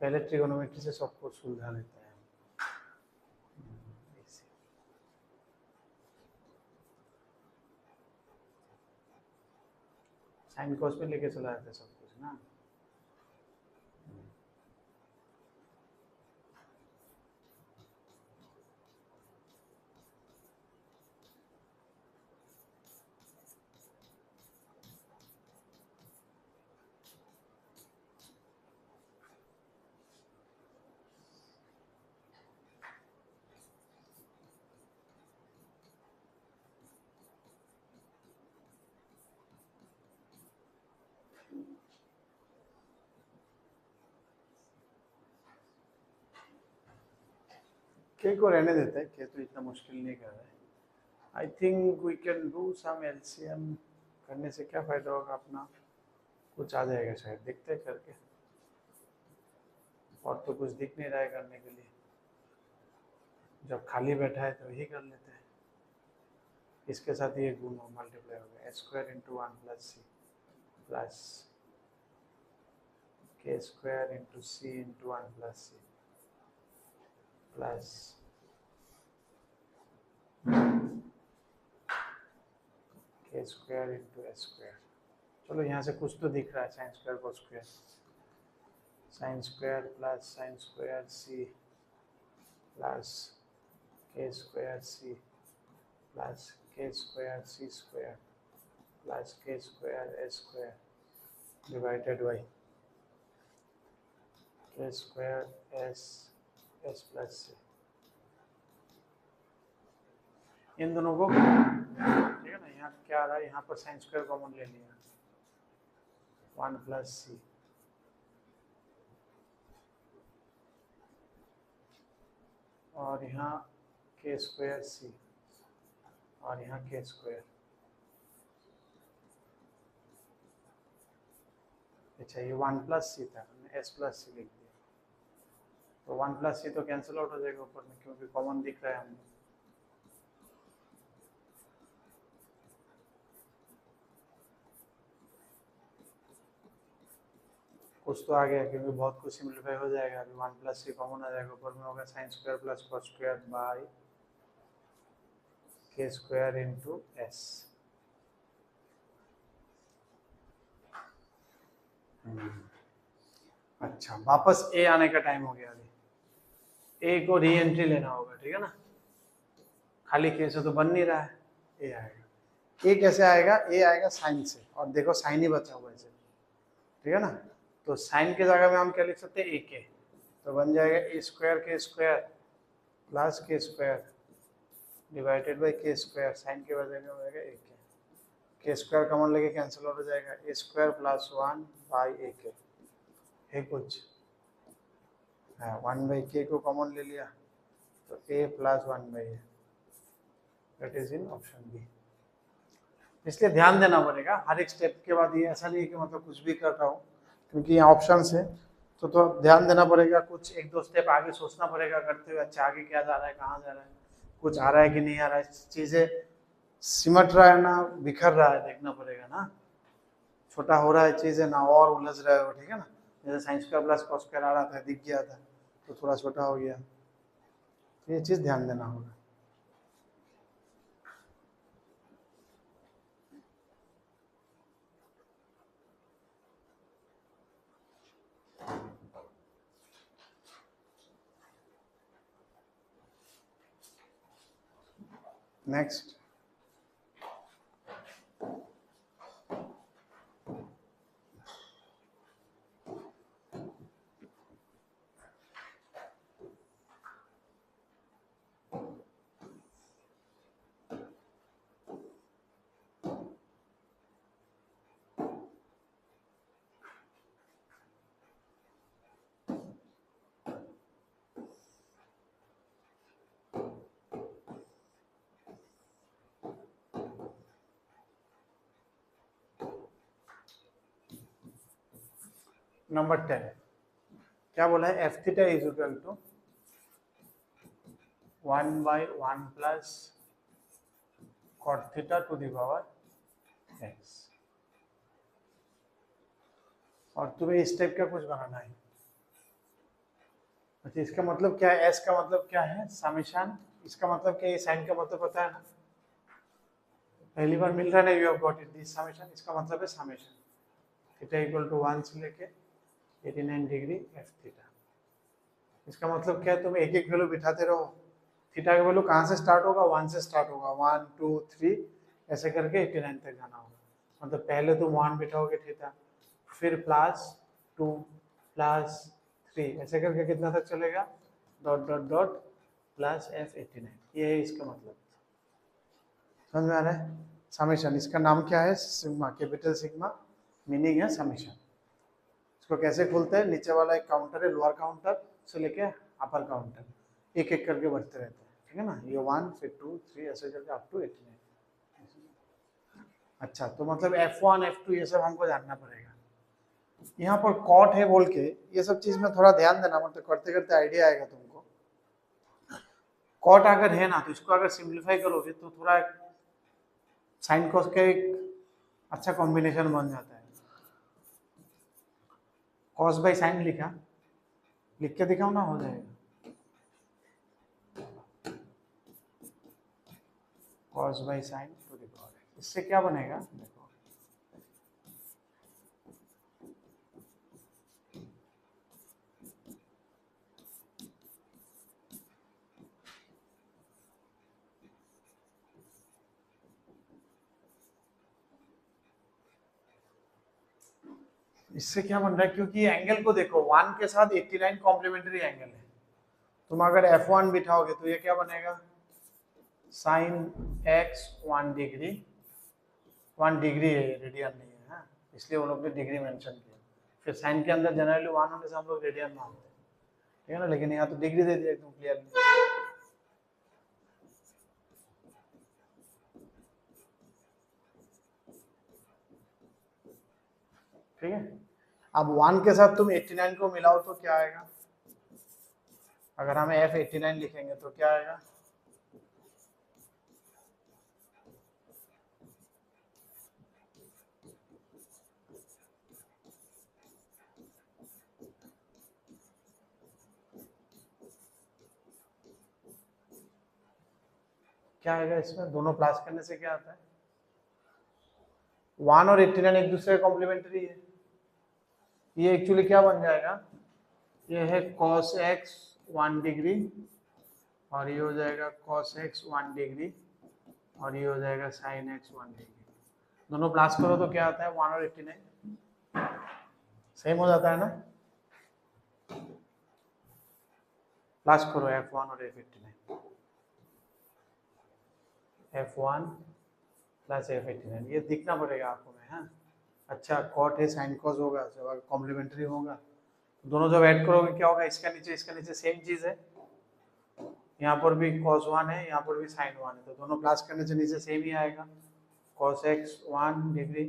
पहले ट्रिगोनोमेट्री से सबको सुलझा लेते हैं। साइन कॉस में लेके चला जाता है सब कुछ ना। के को रहने देते हैं, के तो इतना मुश्किल नहीं कर रहा है। I think we can do some LCM. करने से क्या फायदा होगा अपना, कुछ आ जाएगा शायद, देखते हैं करके। और तो कुछ दिख नहीं रहा है करने के लिए, जब खाली बैठा है तो यही कर लेते हैं। इसके साथ ये गुण मल्टीप्लाई हो गया, square into 1 plus C plus K square into C into 1 plus C plus K square into S square. चलो यहाँ से कुछ तो दिख रहा है, साइन स्क्वायर को square, sine square plus sine square C plus K square C plus K square C square plus K square S square divided by K square S S plus C. इन दोनों को, ठीक है ना, यहाँ क्या आ रहा है, यहाँ पर साइन स्क्वायर कॉमन ले लिया, 1 प्लस सी और यहाँ के स्क्वायर सी और यहाँ के स्क्वायर। अच्छा ये 1 प्लस सी था, हमने एस प्लस सी लिख दिया, तो 1 प्लस सी तो कैंसिल आउट हो जाएगा ऊपर में, क्योंकि कॉमन दिख रहा है हमने। कुछ तो आ गया, क्योंकि बहुत कुछ सिंप्लीफाई हो जाएगा। अभी 1 प्लस सी कॉमन आ जाएगा, ऊपर में होगा sign square plus cos square by K square into S. अच्छा वापस ए आने का टाइम हो गया। अभी ए को री एंट्री लेना होगा, ठीक है ना, खाली के से तो बन नहीं रहा है, ए आएगा। ए कैसे आएगा, ए आएगा साइन से, और देखो साइन ही बचा हुआ है, ठीक है ना। तो साइन के जगह में हम क्या लिख सकते हैं, ए के, तो बन जाएगा ए स्क्वायर के square plus K square divided by K square, sign के बजाय में हो जाएगा ए के स्क्वायर कॉमन लेके कैंसिल हो जाएगा, ए स्क्वायर प्लस 1 बाई ए के है कुछ, हाँ 1 बाई के को कॉमन ले लिया, तो A plus 1 by A, that is in option B. इसलिए ध्यान देना पड़ेगा हर एक स्टेप के बाद, ये ऐसा नहीं है कि मतलब कुछ भी कर रहा हूँ, क्योंकि यहाँ ऑप्शन है तो ध्यान देना पड़ेगा, कुछ एक दो स्टेप आगे सोचना पड़ेगा करते हुए, अच्छा आगे क्या जा रहा है, कहाँ जा रहा है, कुछ आ रहा है कि नहीं आ रहा है, चीज़ें सिमट रहा है ना बिखर रहा है, देखना पड़ेगा ना, छोटा हो रहा है चीज़ें ना और उलझ रहा है वो, ठीक है ना। जैसे sine square plus cos square आ रहा था, दिख गया था, तो थोड़ा छोटा हो गया, ये चीज़ ध्यान देना होगा। नेक्स्ट नंबर 10 क्या बोला है, F theta is equal to 1 by 1 plus cot theta to the power X. और तुम्हें इस टाइप का कुछ बनाना है। अच्छा, इसका मतलब क्या है, एस का मतलब क्या है, समेशन। इसका मतलब क्या है, साइन का मतलब पता है ना, पहली बार मिल रहा है ना, you have got it this summation. इसका मतलब है समेशन थीटा इक्वल टू 1 से लेके 89 डिग्री एफ थीटा। इसका मतलब क्या है, तुम एक एक वैल्यू बिठाते रहो। थीटा का वैल्यू कहाँ से स्टार्ट होगा, 1 से स्टार्ट होगा, 1 2 3 ऐसे करके 89 तक जाना होगा। मतलब पहले तुम 1 बिठाओगे थीटा, फिर +2 +3 ऐसे करके कितना तक चलेगा, dot dot dot plus F89। ये है इसका मतलब। समझ में आ रहा है। समेशन, इसका नाम क्या है, सिग्मा, कैपिटल सिग्मा, मीनिंग है समेशन। इसको कैसे खोलते हैं, नीचे वाला एक काउंटर है, लोअर काउंटर से लेके अपर काउंटर, एक एक करके बढ़ते रहते हैं, ठीक है ना। ये 1 फिर 2 3 ऐसे करके अप टू 89। अच्छा, तो मतलब F1 F2 ये सब हमको जानना पड़ेगा। यहाँ पर कॉट है बोल के, ये सब चीज में थोड़ा ध्यान देना, मतलब करते करते आइडिया आएगा तुमको। कॉट अगर है ना, तो इसको अगर सिंप्लीफाई करोगे तो थोड़ा साइन कॉस का एक अच्छा कॉम्बिनेशन बन जाता है। कॉस बाई साइन लिखा, लिख के दिखाओ ना, हो जाएगा। Cos by sine to the power, इससे क्या बनेगा देखो, इससे क्या बन रहा है, क्योंकि एंगल को देखो 1 के साथ 89 कॉम्प्लीमेंट्री एंगल है। तुम अगर F1 बिठाओगे तो ये क्या बनेगा, साइन x 1 डिग्री, 1 डिग्री है, रेडियन नहीं है, हाँ? इसलिए वो लोग ने डिग्री मेंशन किया। फिर साइन के अंदर जनरली 1 होने से हम लोग रेडियन मानते हैं, ठीक है ना, लेकिन यहाँ तो डिग्री दे दिया एकदम क्लियरली। ठीक है, अब 1 के साथ तुम 89 को मिलाओ तो क्या आएगा, अगर हमें F89 लिखेंगे तो क्या आएगा, क्या आएगा इसमें, दोनों प्लस करने से क्या आता है, 1 और 89 एक दूसरे का कॉम्प्लीमेंट्री है। ये एक्चुअली क्या बन जाएगा, ये है cos x 1 डिग्री, और ये हो जाएगा cos x 1 डिग्री, और ये हो जाएगा sin x 1 डिग्री। दोनों प्लस करो तो क्या आता है, 1 और 89 सेम हो जाता है ना। प्लस करो F1 और F89, F1 प्लस F89, ये दिखना पड़ेगा आपको में, हाँ। अच्छा, कॉट है, साइन कॉस होगा, जब कॉम्प्लीमेंट्री होगा दोनों जब ऐड करोगे क्या होगा, इसका नीचे सेम चीज है, यहाँ पर भी cos 1 है, यहाँ पर भी sin 1 है, तो दोनों प्लस करने से नीचे सेम ही आएगा, cos x 1 degree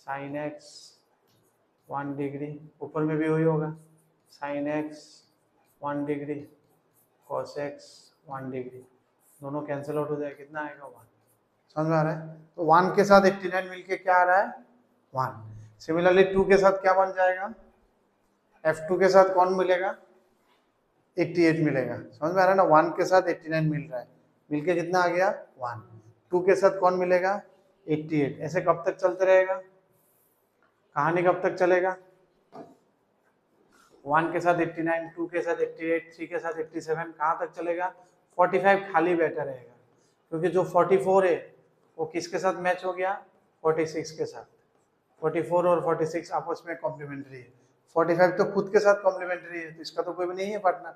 sin x 1 degree, ऊपर में भी वही होगा, sin x 1 degree cos x 1 degree, दोनों कैंसिल आउट हो जाएगा, कितना आएगा 1। समझ में आ रहा है। तो 1 के साथ 89 मिलके क्या आ रहा है, 1। सिमिलरली 2 के साथ क्या बन जाएगा, F2 के साथ कौन मिलेगा, 88 मिलेगा। समझ में आ रहा है ना, 1 के साथ 89 मिल रहा है, मिलके कितना आ गया 1। 2 के साथ कौन मिलेगा, 88। ऐसे कब तक चलते रहेगा, कहानी कब तक चलेगा, 1 के साथ 89, 2 के साथ 88, 3 के साथ 87, कहाँ तक चलेगा, 45 खाली बैठा रहेगा, क्योंकि जो 44 है वो किसके साथ मैच हो गया, 46 के साथ। 44 और 46 आपस में कॉम्प्लीमेंट्री है, 45 तो खुद के साथ कॉम्प्लीमेंट्री है, तो इसका तो कोई भी नहीं है पार्टनर,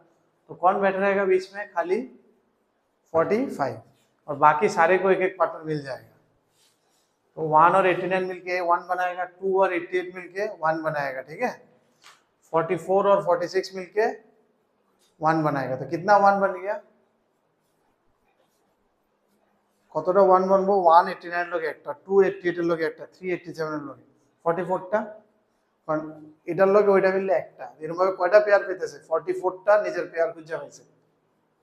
तो कौन बैठ रहेगा बीच में, खाली 45, और बाकी सारे को एक एक पार्टनर मिल जाएगा। तो 1 और 89 मिलके 1 बनाएगा, 2 और 88 मिलके 1 बनाएगा, ठीक है। 44 और 46 मिलके 1 बनाएगा, तो कितना 1 बन गया, কতটা 1 বানবো, 189 লগে একটা, 288 এর লগে একটা, 387 এর লগে, 44টা, কারণ এটার লগে ওইটা মিললে একটা, এরকম ভাবে কয়টা পেয়ার পেতেছে, 44টা নিজের পেয়ার খুঁজে পাইছে,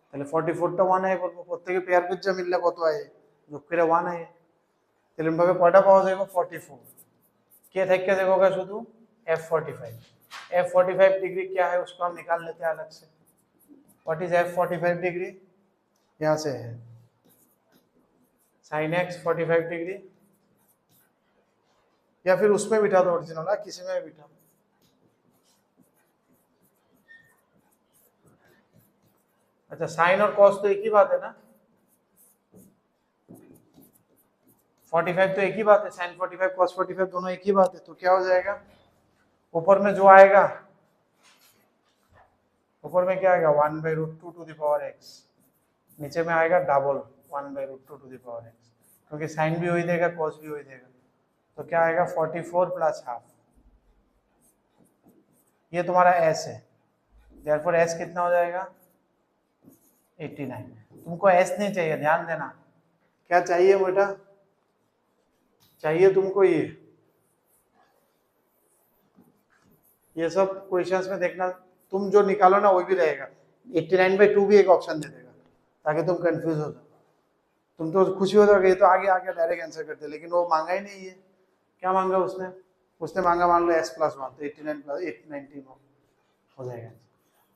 তাহলে 44টা 1 আয় করব, প্রত্যেকে পেয়ার খুঁজে মিললে কত আয়, যোগ করে 1 আয়, তাহলে কয়টা পাওয়া যাবে, 44। কে থেকে দেখোগা শুধু F45 डिग्री क्या है उसको हम निकाल लेते हैं अलग से। What is F45 degree? यहाँ से है sin x 45 डिग्री, या फिर उसमें बिठा दो ओरिजिनल, किसी में बिठा दो। अच्छा साइन और कॉस तो एक ही बात है ना, 45 तो एक ही बात है, sin 45 cos 45 दोनों एक ही बात है। तो क्या हो जाएगा, ऊपर में जो आएगा, ऊपर में क्या आएगा 1/√2 टू द पावर x, नीचे में आएगा double 1/√2 to the power x, क्योंकि साइन भी वही देगा कॉस भी वही देगा। तो क्या आएगा 44 प्लस हाफ, ये तुम्हारा s है, देयरफॉर s कितना हो जाएगा 89। तुमको s नहीं चाहिए, ध्यान देना, क्या चाहिए बेटा, चाहिए तुमको ये सब क्वेश्चंस में देखना, तुम जो निकालो ना वो भी रहेगा, 89/2 भी एक ऑप्शन दे देगा ताकि तुम कंफ्यूज हो जाओ। तुम तो खुशी हो जाओगे, ये तो आगे आके डायरेक्ट आंसर करते, लेकिन वो मांगा ही नहीं है। क्या मांगा उसने मांगा मान लो s+1, तो 89 + 890 हो जाएगा।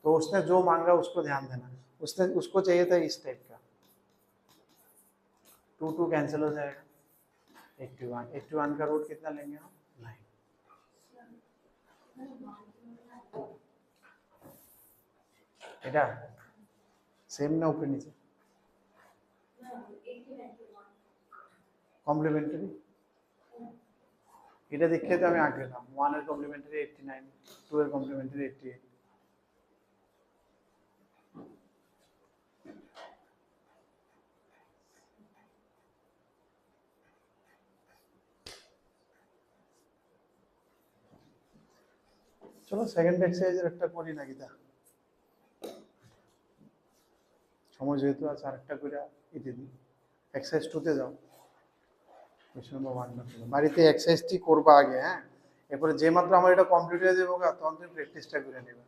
तो उसने जो मांगा उसको ध्यान देना, उसको चाहिए था इस टाइप का, 2 कैंसिल हो जाएगा, 81 का रूट कितना लेंगे हम 9। बेटा सेम ना ऊपर नीचे, কমপ্লিমেন্টারি এটা দেখে তো আমি আগে গেলাম, 1 এর কমপ্লিমেন্টারি 89, 2 এর কমপ্লিমেন্টারি 88। চলো সেকেন্ড এক্সারসাইজের একটা করি নাকি, তা সময় যেহেতু আছে আরেকটা করে ইতে দিই। এক্সারসাইজ 2 তে যাও, কোশ্চেন নাম্বার 1 না, বাড়িতে এক্সারসাইজটি করবা আগে, হ্যাঁ, এরপরে যে মাত্র আমার এটা কমপ্লিট হয়ে যাবে তখন তুমি প্র্যাকটিসটা করে নেবে,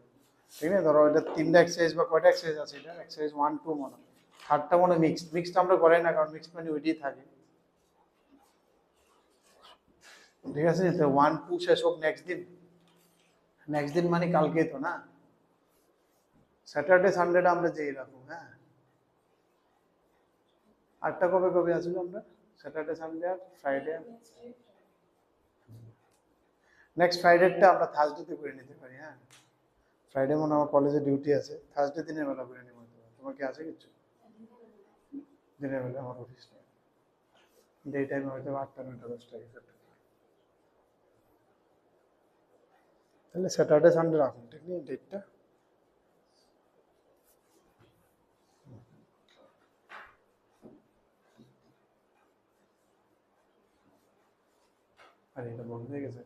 ঠিক আছে? ধরো এটা 3টা এক্সারসাইজ বা কয়টা এক্সারসাইজ আছে, এটা এক্সারসাইজ 1 2 মনে, থার্ডটা মনে মিক্সড আমরা করাই না, কারণ মিক্সড মানে ওইটাই থাকে, ঠিক আছে? তো 1 2 শেষ হোক নেক্সট দিন মানে কালকেই তো না, স্যাটারডে সানডেটা আমরা যেই রাখবো, হ্যাঁ। আটটা কবে আসলো আমরা, স্যাটারডে সানডে আর ফ্রাইডে, নেক্সট ফ্রাইডেটা আমরা থার্সডেতে করে নিতে পারি, হ্যাঁ। ফ্রাইডে মনে আমার কলেজে ডিউটি আছে, থার্সডে দিনের বেলা করে নিতে পারি। তোমার কি আছে কিছু? দিনের বেলা আমার অফিস নেই, ডে টাইমে হয়তো 8টা 9টা 10টা কিছু, তাহলে স্যাটারডে সানডে রাখুন, ঠিক নেই ডেটটা। আরে এটা বন্ধ হয়ে গেছে।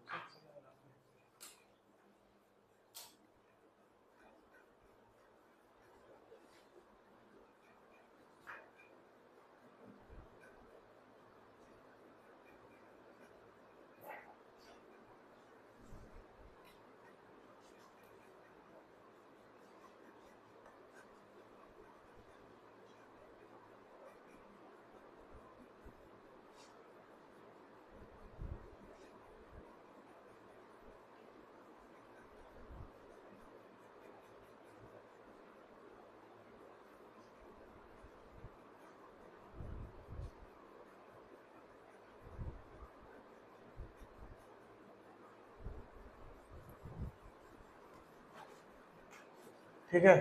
ठीक है,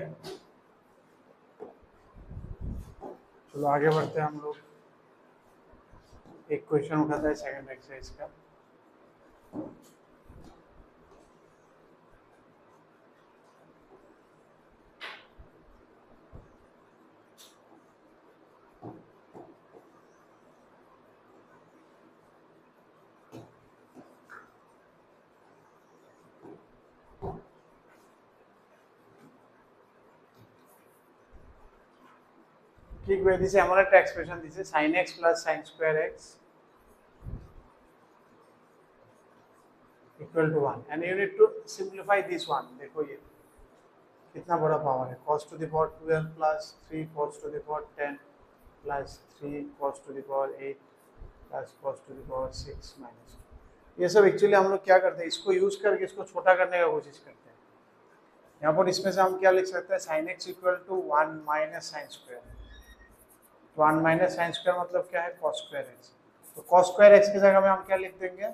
चलो आगे बढ़ते हैं हम लोग। एक क्वेश्चन उठाता है सेकंड एक्सरसाइज का। ঠিক করে দিছে, এমন একটা এক্সপ্রেশন দিছে sin x plus sin square x equal to 1, and you need to simplify this one। देखो ये कितना बड़ा पावर है, cos to the power 12 plus 3 cos to the power 10 plus 3 cos to the power 8 plus cos to the power 6 minus 2। ये सब actually हम लोग क्या करते हैं, इसको यूज करके इसको छोटा करने का कोशिश करते हैं। यहाँ पर इसमें से हम क्या लिख सकते हैं, sine X equal to 1 minus sine square. 1 minus sine square मतलब क्या है, कॉस स्क्वायर एक्स। तो कॉस स्क्वायर एक्स की जगह में हम क्या लिख देंगे,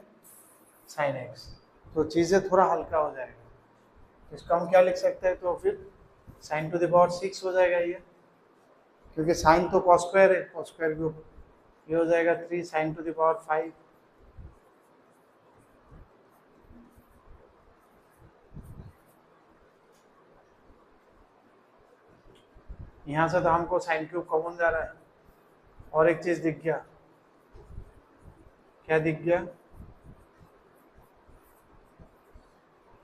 साइन एक्स। तो चीजें थोड़ा हल्का हो जाएगा। इसको हम क्या लिख सकते हैं, तो फिर साइन टू द पावर 6 हो जाएगा ये, क्योंकि साइन तो कॉस स्क्वायर है, कॉस स्क्वायर क्यूब, ये हो जाएगा 3 साइन टू द पावर 5। यहाँ से तो हमको साइन क्यूब कॉमन जा रहा है। और एक चीज दिख गया, क्या दिख गया,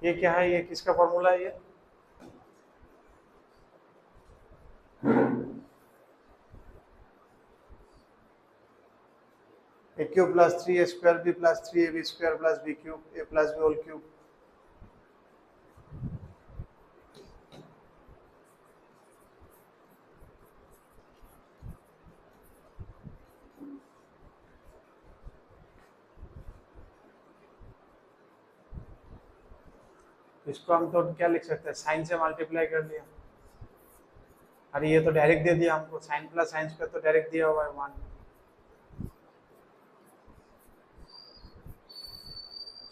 ये क्या है, ये किसका फॉर्मूला है, ये A cube plus 3 A square B plus 3 A B square plus B cube A plus B whole cube. इसको हम तो क्या लिख सकते हैं, साइन से मल्टीप्लाई कर दिया। अरे ये तो डायरेक्ट दे दिया हमको, साइन प्लस साइन स्क्वायर तो डायरेक्ट दिया हुआ है 1।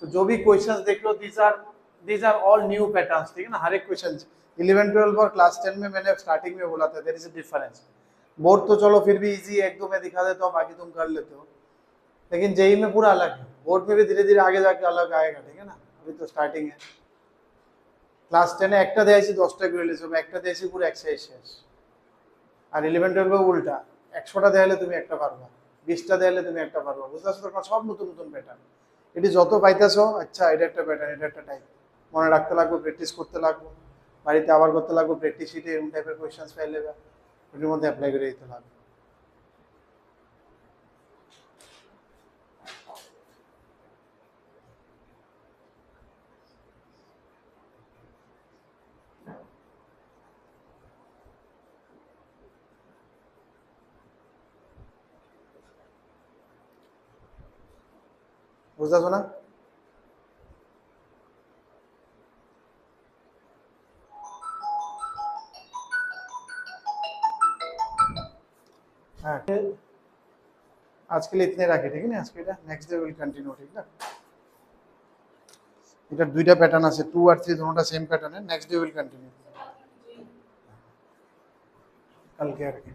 तो जो भी क्वेश्चंस देख लो, these are all new patterns, ठीक है ना। हर एक क्वेश्चन 11 12 और क्लास 10 में मैंने स्टार्टिंग में बोला था there is a difference. Board तो चलो फिर भी इजी, एक दो मैं दिखा देता हूँ, बाकी तुम कर लेते हो, लेकिन जेई में पूरा अलग है। बोर्ड में भी धीरे धीरे आगे जाके अलग आएगा, ठीक है ना, अभी तो स्टार्टिंग है। ক্লাস 10 এ একটা দেয়াইছি 10টা করে লিখছো, একটা দেয়াইছি পুরো এক্সারসাইজ শেষ। আর 11 12 উল্টা, 100টা দেয়ালে তুমি একটা পারবা, 20টা দেয়ালে তুমি একটা পারবা, বুঝতেছো তো? সব নতুন নতুন প্যাটার্ন, এটি যত পাইতেছো, আচ্ছা এটা একটা প্যাটার্ন, এটা একটা টাইপ, মনে রাখতে লাগবে, প্র্যাকটিস করতে লাগবে, বাড়িতে আবার করতে লাগবে, প্র্যাকটিস শিটে এরকম টাইপের কোশ্চেন্স পাইলে ওটির মধ্যে অ্যাপ্লাই করে দিতে লাগবে। বুঝতেছো না? हाँ, आज के लिए इतने रखे, ठीक है ना। आज के नेक्स्ट डे विल कंटिन्यू, ठीक है। এটা দুইটা প্যাটার্ন আছে, 2 আর 3 দুটোটা সেম প্যাটার্ন है। नेक्स्ट डे विल कंटिन्यू, कल के আর কি।